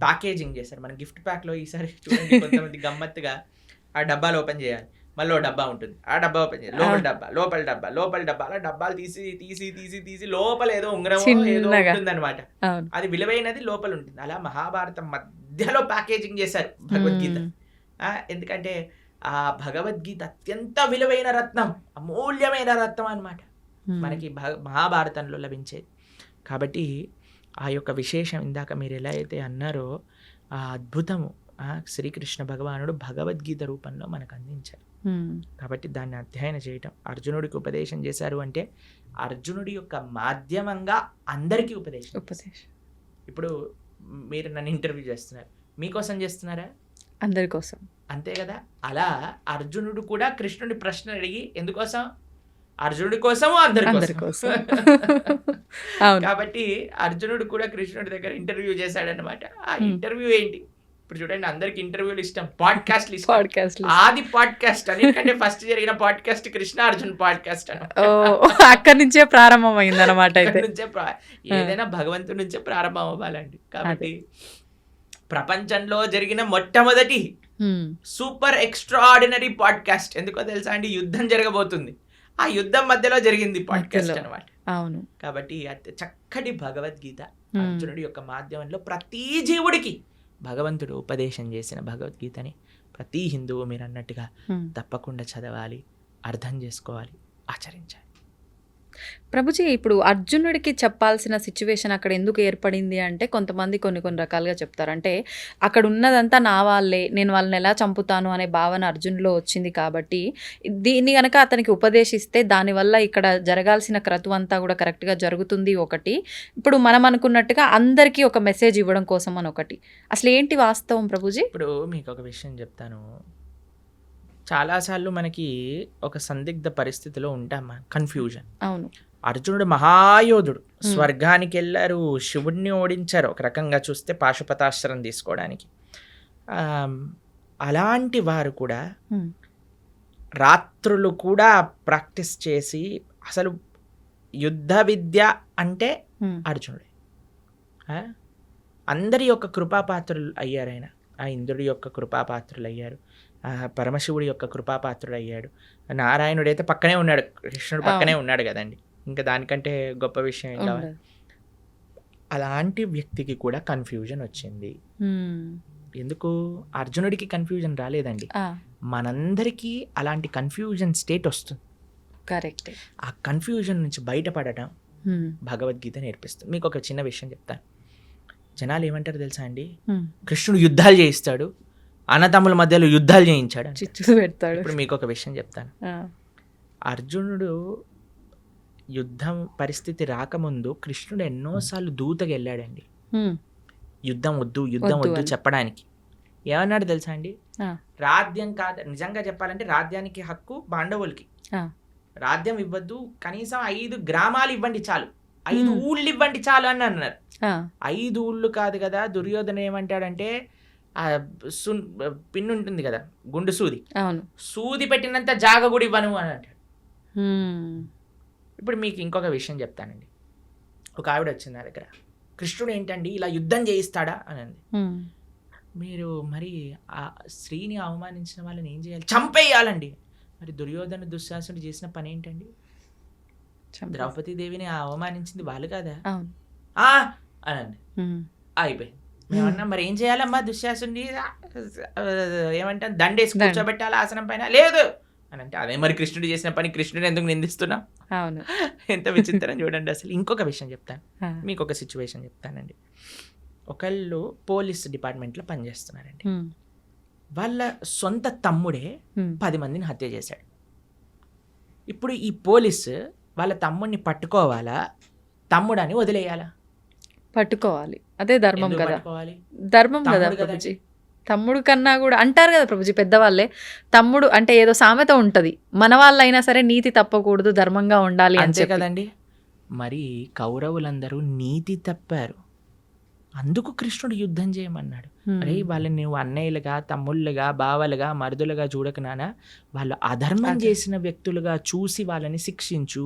ప్యాకేజింగ్ చేశారు. మన గిఫ్ట్ ప్యాక్ లో ఈసారి చూడండి కొంతమంది గమ్మత్తుగా ఆ డబ్బాలు ఓపెన్ చేయాలి, మళ్ళీ డబ్బా ఉంటుంది, ఆ డబ్బా ఓపెన్ చేయాలి, లోపల డబ్బా అలా డబ్బాలు తీసి లోపల ఏదో ఉంగరం ఏదో ఉంటుంది అనమాట. అది విలువైనది లోపల ఉంటుంది. అలా మహాభారతం మధ్యలో ప్యాకేజింగ్ చేశారు భగవద్గీత. ఎందుకంటే ఆ భగవద్గీత అత్యంత విలువైన రత్నం, అమూల్యమైన రత్నం అన్నమాట మనకి మహాభారతంలో లభించేది. కాబట్టి ఆ యొక్క విశేషం ఇందాక మీరు ఎలా అయితే అన్నారో ఆ అద్భుతము శ్రీకృష్ణ భగవానుడు భగవద్గీత రూపంలో మనకు అందించారు. కాబట్టి దాన్ని అధ్యయనం చేయటం, అర్జునుడికి ఉపదేశం చేశారు అంటే అర్జునుడి యొక్క మాధ్యమంగా అందరికీ ఉపదేశం. ఇప్పుడు మీరు నన్ను ఇంటర్వ్యూ చేస్తున్నారు, మీకోసం చేస్తున్నారా? అందరి కోసం, అంతే కదా. అలా అర్జునుడు కూడా కృష్ణుడి ప్రశ్న అడిగి ఎందుకోసం? అర్జునుడి కోసము అందరి కోసం. కాబట్టి అర్జునుడు కూడా కృష్ణుడి దగ్గర ఇంటర్వ్యూ చేశాడనమాట. ఆ ఇంటర్వ్యూ ఏంటి? ఇప్పుడు చూడండి, అందరికి ఇంటర్వ్యూలు ఇష్టం, పాడ్కాస్ట్లు ఇష్టం. ఆది పాడ్కాస్ట్ అన్నిటికంటే ఫస్ట్ జరిగిన పాడ్కాస్ట్ కృష్ణ అర్జున్ పాడ్కాస్ట్ అని అక్కడి నుంచే ప్రారంభం అయింది అనమాట. ఏదైనా భగవంతుడి నుంచే ప్రారంభం అవ్వాలండి. కాబట్టి ప్రపంచంలో జరిగిన మొట్టమొదటి సూపర్ ఎక్స్ట్రాఆర్డినరీ పాడ్కాస్ట్ ఎందుకో తెలుసా అండి? యుద్ధం జరగబోతుంది, ఆ యుద్ధం మధ్యలో జరిగింది పాడ్కాస్ట్ అనమాట. అవును. కాబట్టి చక్కటి భగవద్గీత అర్జునుడి యొక్క మాధ్యమంలో ప్రతి జీవుడికి భగవంతుడు ఉపదేశం చేసిన భగవద్గీతని ప్రతి హిందువు మీరు అన్నట్టుగా తప్పకుండా చదవాలి, అర్థం చేసుకోవాలి, ఆచరించాలి. ప్రభుజీ, ఇప్పుడు అర్జునుడికి చెప్పాల్సిన సిచ్యువేషన్ అక్కడ ఎందుకు ఏర్పడింది అంటే కొంతమంది కొన్ని రకాలుగా చెప్తారు. అంటే అక్కడ ఉన్నదంతా నా వాళ్ళే, నేను వాళ్ళని ఎలా చంపుతాను అనే భావన అర్జునులో వచ్చింది. కాబట్టి దీన్ని కనుక అతనికి ఉపదేశిస్తే దానివల్ల ఇక్కడ జరగాల్సిన క్రతువు అంతా కూడా కరెక్ట్గా జరుగుతుంది ఒకటి. ఇప్పుడు మనం అనుకున్నట్టుగా అందరికీ ఒక మెసేజ్ ఇవ్వడం కోసం అని ఒకటి. అసలు ఏంటి వాస్తవం ప్రభుజీ? ఇప్పుడు మీకు ఒక విషయం చెప్తాను. చాలాసార్లు మనకి ఒక సందిగ్ధ పరిస్థితిలో ఉంటాం, కన్ఫ్యూజన్. అవును. అర్జునుడు మహాయోధుడు, స్వర్గానికి వెళ్ళారు, శివుడిని ఓడించారు, ఒక రకంగా చూస్తే పాశుపతాస్త్రం తీసుకోవడానికి. అలాంటి వారు కూడా రాత్రులు కూడా ప్రాక్టీస్ చేసి, అసలు యుద్ధ విద్య అంటే అర్జునుడే. అందరి యొక్క కృపాపాత్రులు అయ్యారు ఆయన. ఆ ఇంద్రుడి యొక్క కృపాపాత్రులు అయ్యారు, పరమశివుడి యొక్క కృపాపాత్రుడు అయ్యాడు. నారాయణుడు అయితే పక్కనే ఉన్నాడు, కృష్ణుడు పక్కనే ఉన్నాడు కదండి, ఇంకా దానికంటే గొప్ప విషయం ఏం కావాలి. అలాంటి వ్యక్తికి కూడా కన్ఫ్యూజన్ వచ్చింది. ఎందుకు? అర్జునుడికి కన్ఫ్యూజన్ రాలేదండి, మనందరికీ అలాంటి కన్ఫ్యూజన్ స్టేట్ వస్తుంది. కరెక్ట్. ఆ కన్ఫ్యూజన్ నుంచి బయటపడటం భగవద్గీత నేర్పిస్తుంది. మీకు ఒక చిన్న విషయం చెప్తాను. జనాలు ఏమంటారు తెలుసా అండి, కృష్ణుడు యుద్ధాలు చేయిస్తాడు, అన్నతమ్ముల మధ్యలో యుద్ధాలు చేయించాడు, చిచ్చు పెడతాడు. ఇప్పుడు మీకు ఒక విషయం చెప్తాను. అర్జునుడు యుద్ధం పరిస్థితి రాకముందు కృష్ణుడు ఎన్నోసార్లు దూతగా వెళ్ళాడండి, యుద్ధం వద్దు చెప్పడానికి. ఏమన్నాడు తెలుసా అండి? రాజ్యం కాదు, నిజంగా చెప్పాలంటే రాజ్యానికి హక్కు పాండవులకి, రాజ్యం ఇవ్వద్దు, కనీసం 5 గ్రామాలు ఇవ్వండి చాలు, 5 ఊళ్ళు ఇవ్వండి చాలు అని అన్నారు. 5 ఊళ్ళు కాదు కదా. దుర్యోధన ఏమంటాడంటే, పిన్ ఉంటుంది కదా, గుండు సూది, సూది పెట్టినంత జాగ కూడా ఇవ్వను అని అంటాడు. ఇప్పుడు మీకు ఇంకొక విషయం చెప్తానండి. ఒక ఆవిడ వచ్చింది నా దగ్గర, కృష్ణుడు ఏంటండి ఇలా యుద్ధం చేయిస్తాడా అని అంది. మీరు మరి ఆ స్త్రీని అవమానించిన వాళ్ళని ఏం చేయాలి? చంపేయాలండి. మరి దుర్యోధన దుశ్శాసనుడు చేసిన పని ఏంటండి? ద్రౌపదీదేవిని అవమానించింది వాళ్ళు కదా అని అండి. అయిపోయింది. మేమన్నా మరి ఏం చేయాలమ్మా, దుశ్శాసుని ఏమంటాను దండేసి కూర్చోబెట్టాలి ఆసనం పైన, లేదు అని అంటే, అదే మరి కృష్ణుడు చేసిన పని, కృష్ణుడు ఎందుకు నిందిస్తున్నాం? అవును. ఎంత విచిత్రం చూడండి అసలు. ఇంకొక విషయం చెప్తాను, మీకు ఒక సిచ్యువేషన్ చెప్తానండి. ఒకళ్ళు పోలీస్ డిపార్ట్మెంట్లో పనిచేస్తున్నారండి. వాళ్ళ సొంత తమ్ముడే 10 మందిని హత్య చేశాడు. ఇప్పుడు ఈ పోలీసు వాళ్ళ తమ్ముడిని పట్టుకోవాలా, తమ్ముడని వదిలేయాలా? పట్టుకోవాలి, అదే ధర్మం కదా. ధర్మం కదా. తమ్ముడు కన్నా కూడా అంటారు కదా ప్రభుజీ పెద్దవాళ్ళే, తమ్ముడు అంటే ఏదో సామెత ఉంటది, మన వాళ్ళైనా సరే నీతి తప్పకూడదు, ధర్మంగా ఉండాలి అని అంతే చెప్పి. కదండి. మరి కౌరవులందరూ నీతి తప్పారు, అందుకు కృష్ణుడు యుద్ధం చేయమన్నాడు. అరే వాళ్ళని నువ్వు అన్నయ్యలుగా, తమ్ముళ్ళుగా, బావలుగా, మరుదులుగా చూడక నానా, వాళ్ళు అధర్మం చేసిన వ్యక్తులుగా చూసి వాళ్ళని శిక్షించు.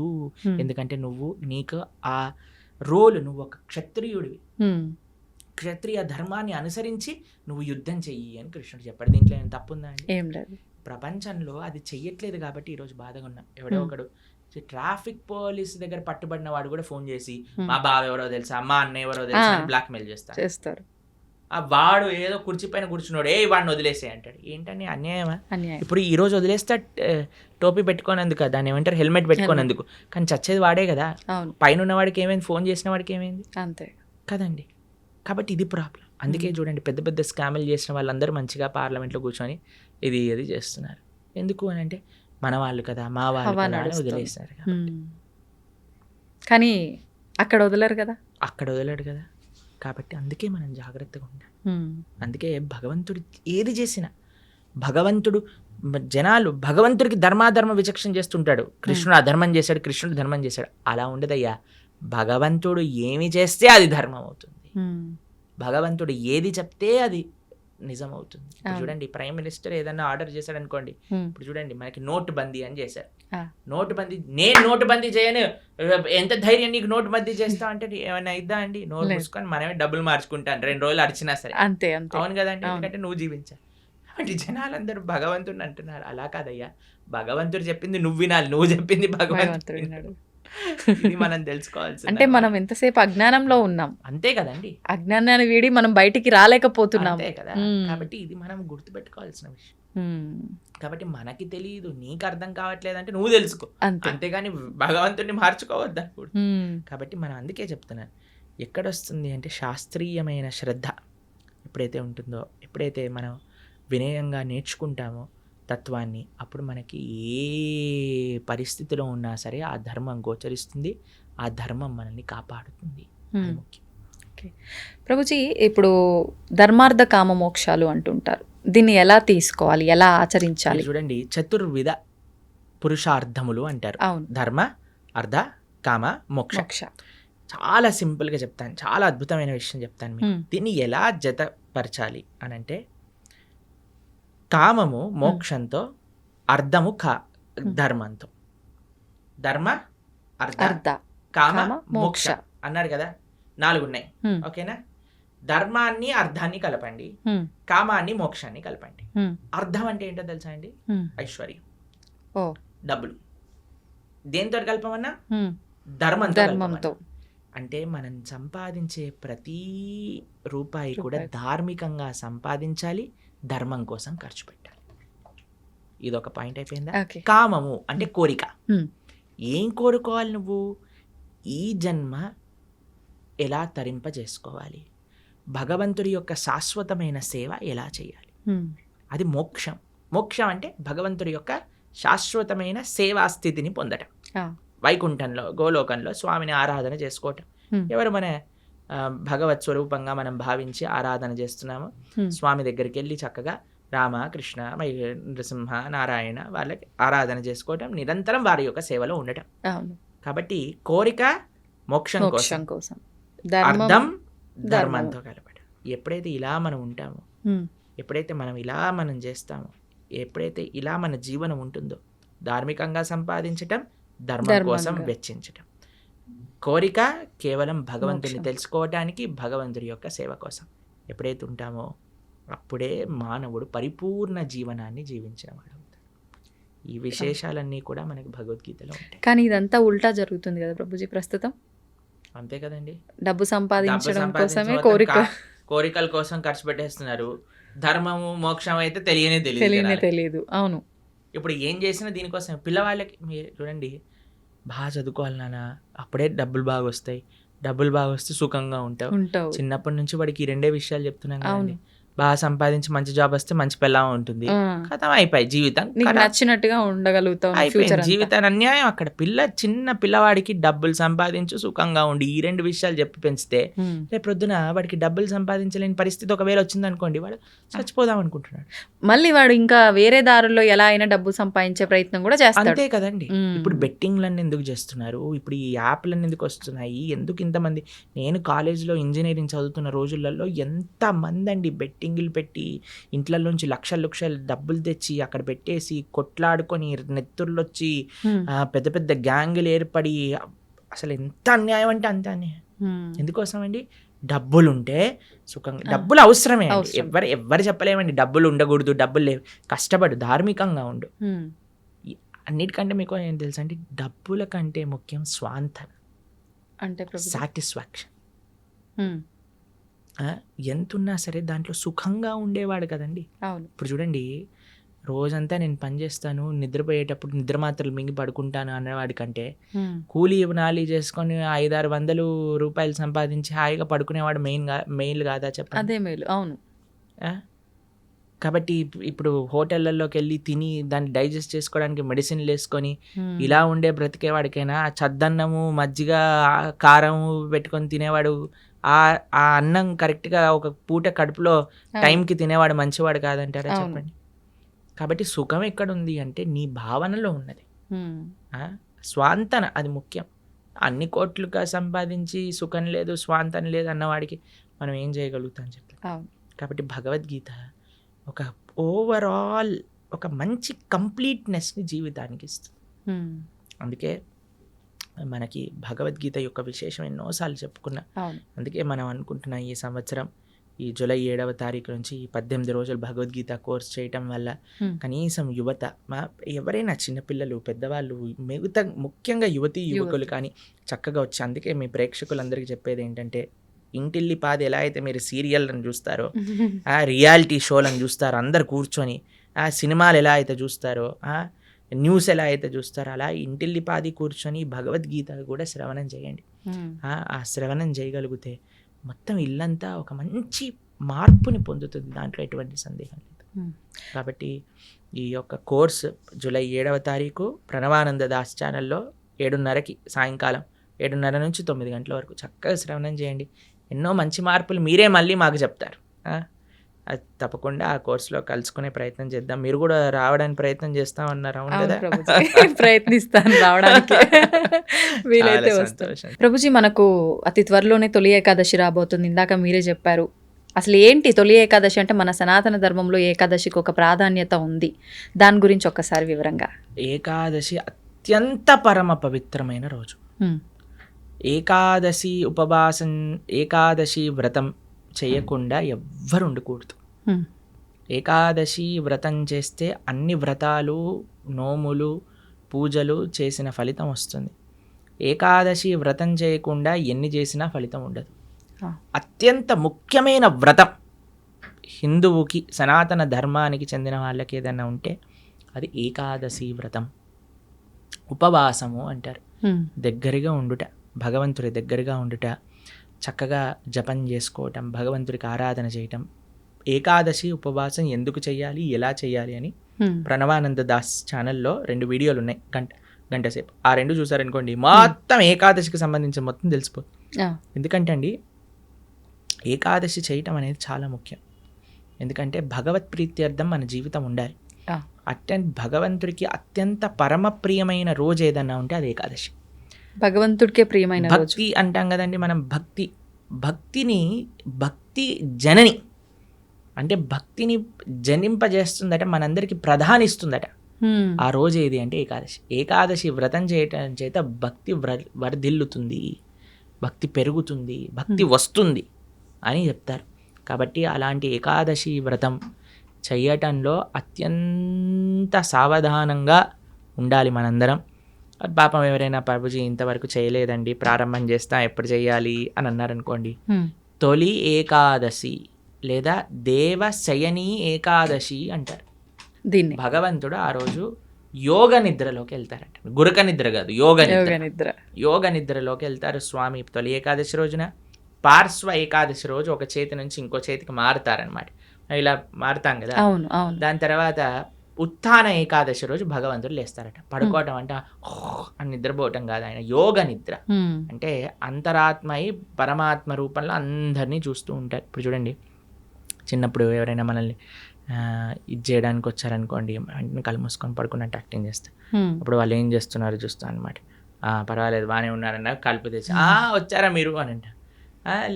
ఎందుకంటే నువ్వు నీకు ఆ రోలు, నువ్వు ఒక క్షత్రియుడివి, క్షత్రియ ధర్మాన్ని అనుసరించి నువ్వు యుద్ధం చెయ్యి అని కృష్ణుడు చెప్పాడు. దీంట్లో ఏం తప్పుందా అండి? ఏం లేదు. ప్రపంచంలో అది చెయ్యట్లేదు కాబట్టి ఈరోజు బాధగా ఉన్నాం. ఎవడో ఒకడు ట్రాఫిక్ పోలీస్ దగ్గర పట్టుబడిన వాడు కూడా ఫోన్ చేసి మా బావ ఎవరో తెలుసా, మా అన్న ఎవరో తెలుసా అని బ్లాక్ మెయిల్ చేస్తారు. ఆ వాడు ఏదో కుర్చీ పైన కూర్చున్నాడు, వాడిని వదిలేసే అంటాడు. ఏంటని అన్యాయమా? ఇప్పుడు ఈ రోజు వదిలేస్తే టోపీ పెట్టుకోనందుకు, దాన్ని ఏమంటారు హెల్మెట్ పెట్టుకోనందుకు, కానీ చచ్చేది వాడే కదా. పైన ఉన్న వాడికి ఏమైంది, ఫోన్ చేసిన వాడికి ఏమైంది? అంతే కదండి. కాబట్టి ఇది ప్రాబ్లం. అందుకే చూడండి పెద్ద పెద్ద స్కామ్లు చేసిన వాళ్ళందరూ మంచిగా పార్లమెంట్లో కూర్చొని ఇది చేస్తున్నారు. ఎందుకు అని అంటే మన వాళ్ళు కదా, మా వాళ్ళు వదిలేస్తారు. కానీ అక్కడ వదలరు కదా. కాబట్టి అందుకే మనం జాగ్రత్తగా ఉండాలి. అందుకే భగవంతుడు ఏది చేసినా, భగవంతుడు జనాలు భగవంతుడికి ధర్మాధర్మ విచక్షణ చేస్తుంటాడు. కృష్ణుడు అధర్మం చేశాడు, కృష్ణుడు ధర్మం చేశాడు, అలా ఉండదయ్యా. భగవంతుడు ఏమి చేస్తే అది ధర్మం అవుతుంది, భగవంతుడు ఏది చెప్తే అది నిజం అవుతుంది. చూడండి ప్రైమ్ మినిస్టర్ ఏదన్నా ఆర్డర్ చేశాడు అనుకోండి, ఇప్పుడు చూడండి మనకి నోటు బందీ అని చేశారు. నోటు బందీ, నేను నోటు బందీ చేయను, ఎంత ధైర్యం నీకు నోటు బందీ చేస్తా అంటే ఏమైనా ఇద్దా అండి? నోటు మూసుకొని మనమే డబ్బులు మార్చుకుంటాను 2 రోజులు అరిచినా సరే. అంతే అవును కదండి, ఎందుకంటే నువ్వు జీవించాలి. కాబట్టి జనాలందరూ భగవంతుడిని అంటున్నారు. అలా కాదయ్యా, భగవంతుడు చెప్పింది నువ్వు వినాలి, నువ్వు చెప్పింది భగవంతుడు వినాడు. ఇది మనం తెలుసుకోవాల్సి. అంటే మనం ఎంతసేపు అజ్ఞానంలో ఉన్నాం, అంతే కదండి. అజ్ఞానాన్ని వీడి మనం బయటికి రాలేకపోతున్నాం, అంతే కదా. కాబట్టి ఇది మనం గుర్తుపెట్టుకోవాల్సిన విషయం. కాబట్టి మనకి తెలియదు, నీకు అర్థం కావట్లేదు అంటే నువ్వు తెలుసుకో, అంతేగాని భగవంతుడిని మార్చుకోవద్దు అనుకోడు. కాబట్టి మనం అందుకే చెప్తున్నాను, ఎక్కడొస్తుంది అంటే శాస్త్రీయమైన శ్రద్ధ ఎప్పుడైతే ఉంటుందో, ఎప్పుడైతే మనం వినయంగా నేర్చుకుంటామో తత్వాన్ని, అప్పుడు మనకి ఏ పరిస్థితిలో ఉన్నా సరే ఆ ధర్మం గోచరిస్తుంది, ఆ ధర్మం మనల్ని కాపాడుతుంది. ముఖ్యం. ఓకే ప్రభుజీ, ఇప్పుడు ధర్మార్థ కామ మోక్షాలు అంటుంటారు, దీన్ని ఎలా తీసుకోవాలి, ఎలా ఆచరించాలి? చూడండి, చతుర్విధ పురుషార్థములు అంటారు. ధర్మ, అర్థ, కామ, మోక్ష. చాలా సింపుల్గా చెప్తాను, చాలా అద్భుతమైన విషయం చెప్తాను మీకు. దీన్ని ఎలా జతపరచాలి అని అంటే, కామము మోక్షంతో, అర్థము ధర్మంతో. ధర్మ, అర్థ, కామ, మోక్ష అన్నారు కదా, 4 ఉన్నాయి. ఓకేనా? ధర్మాన్ని అర్థాన్ని కలపండి, కామాన్ని మోక్షాన్ని కలపండి. అర్థం అంటే ఏంటో తెలుసా అండి? ఐశ్వర్యం, డబ్బులు. దేంతో కలపమన్నా? ధర్మంతో. అంటే మనం సంపాదించే ప్రతి రూపాయి కూడా ధార్మికంగా సంపాదించాలి, ధర్మం కోసం ఖర్చు పెట్టాలి. ఇది ఒక పాయింట్ అయిపోయిందా? కామము అంటే కోరిక. ఏం కోరుకోవాలి నువ్వు? ఈ జన్మ ఎలా తరింపజేసుకోవాలి, భగవంతుడి యొక్క శాశ్వతమైన సేవ ఎలా చేయాలి, అది మోక్షం. మోక్షం అంటే భగవంతుడి యొక్క శాశ్వతమైన సేవా స్థితిని పొందటం. వైకుంఠంలో, గోలోకంలో స్వామిని ఆరాధన చేసుకోవటం. ఎవరు మన భగవత్ స్వరూపంగా మనం భావించి ఆరాధన చేస్తున్నాము, స్వామి దగ్గరికి వెళ్ళి చక్కగా రామ, కృష్ణ, నరసింహ, నారాయణ వాళ్ళకి ఆరాధన చేసుకోవటం, నిరంతరం వారి యొక్క సేవలో ఉండటం. కాబట్టి కోరిక మోక్షం కోసం, అర్థం ధర్మంతో కలపడం. ఎప్పుడైతే ఇలా మనం ఉంటామో, ఎప్పుడైతే మనం ఇలా మనం చేస్తామో, ఎప్పుడైతే ఇలా మన జీవనం ఉంటుందో, ధార్మికంగా సంపాదించటం, ధర్మం కోసం వెచ్చించటం. కోరిక కేవలం భగవంతుని తెలుసుకోవటానికి, భగవంతుడి యొక్క సేవ కోసం ఎప్పుడైతే ఉంటామో, అప్పుడే మానవుడు పరిపూర్ణ జీవనాన్ని జీవించిన వాడు అవుతాడు. ఈ విశేషాలన్నీ కూడా మనకి భగవద్గీతలో ఉంటాయి. కానీ ఇదంతా ఉల్టా జరుగుతుంది కదా ప్రభుజీ ప్రస్తుతం. అంతే కదండి, డబ్బు సంపాదించడం కోసమే కోరికల కోసం ఖర్చు పెట్టేస్తున్నారు. ధర్మము మోక్షం అయితే తెలియదు. అవును, ఇప్పుడు ఏం చేసినా దీనికోసం. పిల్లవాళ్ళకి మీరు చూడండి, బాగా చదువుకోవాలి నాన్న, అప్పుడే డబ్బులు బాగా వస్తాయి, డబ్బులు బాగా వస్తే సుఖంగా ఉంటావు. చిన్నప్పటి నుంచి వాడికి ఈ 2 విషయాలు చెప్తున్నాం కదండి. బాగా సంపాదించి మంచి జాబ్ వస్తే మంచి పెళ్ళాం ఉంటుంది, కథం అయిపోయి జీవితం నీకు నచ్చినట్టుగా ఉండగలుగుతాం, అయిపోయింది జీవితాన్ని అన్యాయం. అక్కడ చిన్న పిల్లవాడికి డబ్బులు సంపాదించు సుఖంగా ఉండి ఈ రెండు విషయాలు చెప్పి పెంచితే రేపు ప్రొద్దున వాడికి డబ్బులు సంపాదించలేని పరిస్థితి ఒకవేళ వచ్చింది అనుకోండి, వాడు చచ్చిపోదాం అనుకుంటున్నాడు. మళ్ళీ వాడు ఇంకా వేరే దారుల్లో ఎలా అయినా డబ్బు సంపాదించే ప్రయత్నం కూడా చేస్తాడు. అంతే కదండి. ఇప్పుడు బెట్టింగ్లన్నీ ఎందుకు చేస్తున్నారు, ఇప్పుడు ఈ యాప్లన్నీ ఎందుకు వస్తున్నాయి, ఎందుకు ఇంతమంది? నేను కాలేజ్లో ఇంజనీరింగ్ చదువుతున్న రోజులలో ఎంతమంది అండి బెట్టింగ్లు పెట్టి ఇంట్లలోంచి లక్షల డబ్బులు తెచ్చి అక్కడ పెట్టేసి కొట్లాడుకొని నెత్తుర్లు వచ్చి పెద్ద పెద్ద గ్యాంగులు ఏర్పడి, అసలు ఎంత అన్యాయం అంటే అంత అన్యాయం. ఎందుకోసం అండి? డబ్బులు ఉంటే సుఖంగా, డబ్బులు అవసరమే అండి, ఎవరు చెప్పలేమండి డబ్బులు ఉండకూడదు, డబ్బులు లేవు, కష్టపడు, ధార్మికంగా ఉండు. అన్నిటికంటే మీకు ఏం తెలుసు అంటే డబ్బుల కంటే ముఖ్యం స్వాంతన, అంటే సాటిస్ఫాక్షన్. ఎంతున్నా సరే దాంట్లో సుఖంగా ఉండేవాడు కదండి. ఇప్పుడు చూడండి, రోజంతా నేను పని చేస్తాను, నిద్రపోయేటప్పుడు నిద్ర మాత్రలు మింగి పడుకుంటాను అనేవాడి కంటే కూలీ నాలి చేసుకొని 500-600 రూపాయలు సంపాదించి హాయిగా పడుకునేవాడు మెయిల్ కాదా చెప్పండి? అదే మేలు. అవును. కాబట్టి ఇప్పుడు హోటళ్లలోకి వెళ్ళి తిని దాన్ని డైజెస్ట్ చేసుకోవడానికి మెడిసిన్లు వేసుకొని ఇలా ఉండే బ్రతికేవాడికైనా చద్దన్నము మజ్జిగ కారం పెట్టుకొని తినేవాడు, ఆ అన్నం కరెక్ట్గా ఒక పూట కడుపులో టైంకి తినేవాడు మంచివాడు కాదంటారా చెప్పండి? కాబట్టి సుఖం ఎక్కడుంది అంటే నీ భావనలో ఉన్నది. స్వాంతన అది ముఖ్యం. అన్ని కోట్లుగా సంపాదించి సుఖం లేదు స్వాంతన లేదు అన్నవాడికి మనం ఏం చేయగలుగుతాం చెప్పి. కాబట్టి భగవద్గీత ఒక ఓవరాల్ ఒక మంచి కంప్లీట్నెస్ని జీవితానికి ఇస్తుంది. అందుకే మనకి భగవద్గీత యొక్క విశేషం ఎన్నోసార్లు చెప్పుకున్నా. అందుకే మనం అనుకుంటున్నాం ఈ సంవత్సరం ఈ జూలై 7వ తారీఖు నుంచి 18 రోజులు భగవద్గీత కోర్స్ చేయటం వల్ల కనీసం యువత, ఎవరైనా చిన్నపిల్లలు పెద్దవాళ్ళు మిగతా ముఖ్యంగా యువకులు కానీ చక్కగా వచ్చి, అందుకే మీ ప్రేక్షకులందరికీ చెప్పేది ఏంటంటే, ఇంటిల్లిపాది ఎలా అయితే మీరు సీరియల్లను చూస్తారో, ఆ రియాలిటీ షోలను చూస్తారో అందరు కూర్చొని, ఆ సినిమాలు ఎలా అయితే చూస్తారో, న్యూస్ ఎలా అయితే చూస్తారో, అలా ఇంటిల్లిపాది కూర్చొని భగవద్గీత కూడా శ్రవణం చేయండి. ఆ శ్రవణం చేయగలిగితే మొత్తం ఇల్లంతా ఒక మంచి మార్పుని పొందుతుంది, దాంట్లో ఎటువంటి సందేహం లేదు. కాబట్టి ఈ యొక్క కోర్స్ జూలై 7వ తారీఖు ప్రణవానంద దాస్ ఛానల్లో 7:30కి సాయంకాలం 7:30 నుంచి 9 గంటల వరకు చక్కగా శ్రవణం చేయండి. ఎన్నో మంచి మార్పులు మీరే మళ్ళీ మాకు చెప్తారు. అది తప్పకుండా ఆ కోర్సులో కలుసుకునే ప్రయత్నం చేద్దాం. మీరు కూడా రావడానికి ప్రయత్నం చేస్తామన్నారు, అవును కదా? ప్రయత్నిస్తాను రావడానికి, వీలైతే వస్తాను. ప్రభుజీ, మనకు అతి త్వరలోనే తొలి ఏకాదశి రాబోతుంది. ఇందాక మీరే చెప్పారు. అసలు ఏంటి తొలి ఏకాదశి అంటే? మన సనాతన ధర్మంలో ఏకాదశికి ఒక ప్రాధాన్యత ఉంది, దాని గురించి ఒక్కసారి వివరంగా. ఏకాదశి అత్యంత పరమ పవిత్రమైన రోజు. ఏకాదశి ఉపవాసం, ఏకాదశి వ్రతం చేయకుండా ఎవ్వరు ఉండకూడదు. ఏకాదశి వ్రతం చేస్తే అన్ని వ్రతాలు, నోములు, పూజలు చేసిన ఫలితం వస్తుంది. ఏకాదశి వ్రతం చేయకుండా ఎన్ని చేసినా ఫలితం ఉండదు. అత్యంత ముఖ్యమైన వ్రతం హిందువుకి, సనాతన ధర్మానికి చెందిన వాళ్ళకి ఏదైనా ఉంటే అది ఏకాదశి వ్రతం. ఉపవాసము అంటారు. దగ్గరగా ఉండుట, భగవంతుడి దగ్గరగా ఉండుట, చక్కగా జపం చేసుకోవటం, భగవంతుడికి ఆరాధన చేయటం. ఏకాదశి ఉపవాసం ఎందుకు చేయాలి, ఎలా చేయాలి అని ప్రణవానంద దాస్ ఛానల్లో 2 వీడియోలు ఉన్నాయి, గంట సేపు. ఆ 2 చూసారనుకోండి, మొత్తం ఏకాదశికి సంబంధించిన మొత్తం తెలిసిపోతుంది. ఎందుకంటే అండి, ఏకాదశి చేయటం అనేది చాలా ముఖ్యం. ఎందుకంటే భగవత్ ప్రీత్యర్థం మన జీవితం ఉండాలి. భగవంతుడికి అత్యంత పరమ ప్రియమైన రోజు ఏదన్నా ఉంటే అది ఏకాదశి. భగవంతుడికే ప్రియమైన భక్తి అంటాం కదండి మనం. భక్తి జనని అంటే భక్తిని జనింపజేస్తుందట, మనందరికి ప్రధానిస్తుందట. ఆ రోజు ఏది అంటే ఏకాదశి. ఏకాదశి వ్రతం చేయటం చేత భక్తి వర్ధిల్లుతుంది, భక్తి పెరుగుతుంది, భక్తి వస్తుంది అని చెప్తారు. కాబట్టి అలాంటి ఏకాదశి వ్రతం చేయటంలో అత్యంత సావధానంగా ఉండాలి మనందరం. పాపం ఎవరైనా ప్రభుజీ ఇంతవరకు చేయలేదండి, ప్రారంభం చేస్తా, ఎప్పుడు చేయాలి అని అన్నారనుకోండి, తొలి ఏకాదశి లేదా దేవశయని ఏకాదశి అంటారు దీన్ని. భగవంతుడు ఆ రోజు యోగ నిద్రలోకి వెళ్తారంట. గురక నిద్ర కాదు, యోగ నిద్రలోకి వెళ్తారు స్వామి తొలి ఏకాదశి రోజున. పార్శ్వ ఏకాదశి రోజు ఒక చేతి నుంచి ఇంకో చేతికి మారుతారనమాట. ఇలా మారుతాం కదా. అవును అవును. దాని తర్వాత ఉత్థాన ఏకాదశి రోజు భగవంతుడు లేస్తారట. పడుకోవటం అంటే అని నిద్రపోవటం కాదు, ఆయన యోగ నిద్ర. అంటే అంతరాత్మయి పరమాత్మ రూపంలో అందరినీ చూస్తూ ఉంటారు. ఇప్పుడు చూడండి, చిన్నప్పుడు ఎవరైనా మనల్ని ఇది చేయడానికి వచ్చారనుకోండి, వెంటనే కళ్ళు మూసుకొని పడుకున్నట్టు యాక్టింగ్ చేస్తారు. అప్పుడు వాళ్ళు ఏం చేస్తున్నారు చూస్తాను అనమాట. పర్వాలేదు బాగానే ఉన్నారన్న కలుపు తెచ్చి వచ్చారా మీరు అని అంట.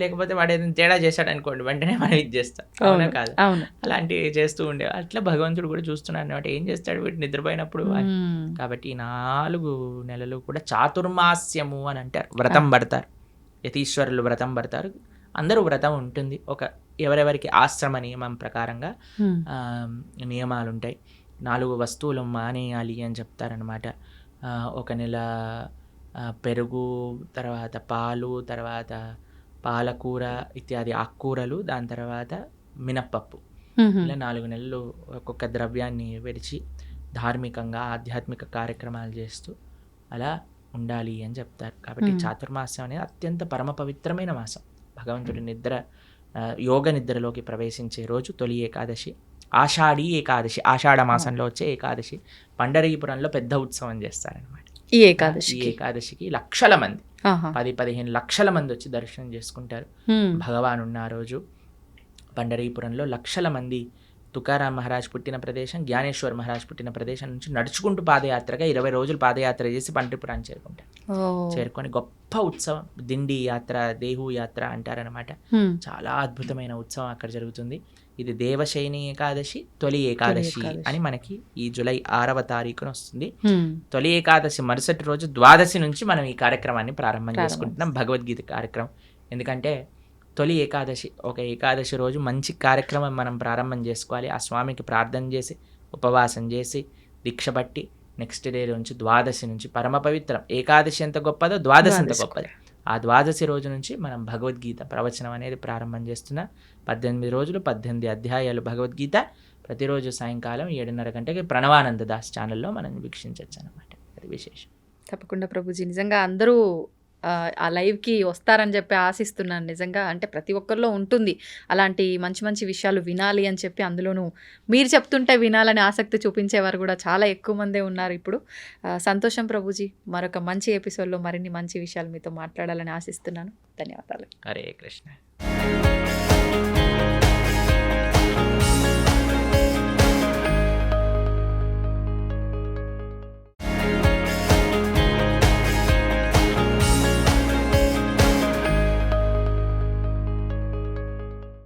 లేకపోతే వాడు ఏదైనా తేడా చేశాడు అనుకోండి, వెంటనే మనం ఇది చేస్తాం. అవునా కాదు? అలాంటివి చేస్తూ ఉండే అట్లా భగవంతుడు కూడా చూస్తున్నాడు అనమాట. ఏం చేస్తాడు వీడు నిద్రపోయినప్పుడు. కాబట్టి 4 నెలలు కూడా చాతుర్మాస్యము అని అంటారు. వ్రతం పడతారు, యతీశ్వరులు వ్రతం పడతారు. అందరూ వ్రతం ఉంటుంది. ఎవరెవరికి ఆశ్రమ నియమం ప్రకారంగా నియమాలు ఉంటాయి. 4 వస్తువులు మానేయాలి అని చెప్తారనమాట. 1 నెల పెరుగు, తర్వాత పాలు, తర్వాత పాలకూర ఇత్యాది ఆకుకూరలు, దాని తర్వాత మినప్పప్పు. ఇలా 4 నెలలు ఒక్కొక్క ద్రవ్యాన్ని విడిచి ధార్మికంగా ఆధ్యాత్మిక కార్యక్రమాలు చేస్తూ అలా ఉండాలి అని చెప్తారు. కాబట్టి చాతుర్మాసం అనేది అత్యంత పరమ పవిత్రమైన మాసం. భగవంతుడి నిద్ర, యోగ నిద్రలోకి ప్రవేశించే రోజు తొలి ఏకాదశి, ఆషాఢీ ఏకాదశి, ఆషాఢ మాసంలో వచ్చే ఏకాదశి. పండరీపురంలో పెద్ద ఉత్సవం చేస్తారనమాట. ఈ ఏకాదశికి లక్షల మంది, 10-15 లక్షల మంది వచ్చి దర్శనం చేసుకుంటారు. భగవాన్ ఉన్న రోజు పండరీపురంలో లక్షల మంది తుకారాం మహారాజ్ పుట్టిన ప్రదేశం, జ్ఞానేశ్వర్ మహారాజ్ పుట్టిన ప్రదేశం నుంచి నడుచుకుంటూ పాదయాత్రగా 20 రోజులు పాదయాత్ర చేసి పండరీపురాన్ని చేరుకుంటారు. చేరుకొని గొప్ప ఉత్సవం, దిండి యాత్ర, దేహు యాత్ర అంటారనమాట. చాలా అద్భుతమైన ఉత్సవం అక్కడ జరుగుతుంది. ఇది దేవశయని ఏకాదశి, తొలి ఏకాదశి అని మనకి ఈ జూలై 6వ తారీఖున వస్తుంది. తొలి ఏకాదశి మరుసటి రోజు ద్వాదశి నుంచి మనం ఈ కార్యక్రమాన్ని ప్రారంభం చేసుకుంటున్నాం, భగవద్గీత కార్యక్రమం. ఎందుకంటే తొలి ఏకాదశి, ఒక ఏకాదశి రోజు మంచి కార్యక్రమం మనం ప్రారంభం చేసుకోవాలి. ఆ స్వామికి ప్రార్థన చేసి ఉపవాసం చేసి దీక్ష బట్టి నెక్స్ట్ డే నుంచి ద్వాదశి నుంచి పరమ పవిత్రం. ఏకాదశి ఎంత గొప్పదో ద్వాదశి ఎంత గొప్పదో. ఆ ద్వాదశి రోజు నుంచి మనం భగవద్గీత ప్రవచనం అనేది ప్రారంభం చేస్తున్నా. 18 రోజులు 18 అధ్యాయాలు భగవద్గీత. ప్రతిరోజు సాయంకాలం 7:30 గంటకి ప్రణవానంద దాస్ ఛానల్లో మనం వీక్షించవచ్చు అనమాట. అది విశేషం. తప్పకుండా ప్రభుజీ, నిజంగా అందరూ ఆ లైవ్కి వస్తారని చెప్పి ఆశిస్తున్నాను. నిజంగా అంటే ప్రతి ఒక్కరిలో ఉంటుంది అలాంటి మంచి మంచి విషయాలు వినాలి అని చెప్పి. అందులోనూ మీరు చెప్తుంటే వినాలని ఆసక్తి చూపించేవారు కూడా చాలా ఎక్కువ మందే ఉన్నారు ఇప్పుడు. సంతోషం ప్రభుజీ, మరొక మంచి ఎపిసోడ్లో మరిన్ని మంచి విషయాలు మీతో మాట్లాడాలని ఆశిస్తున్నాను. ధన్యవాదాలు. హరే కృష్ణ.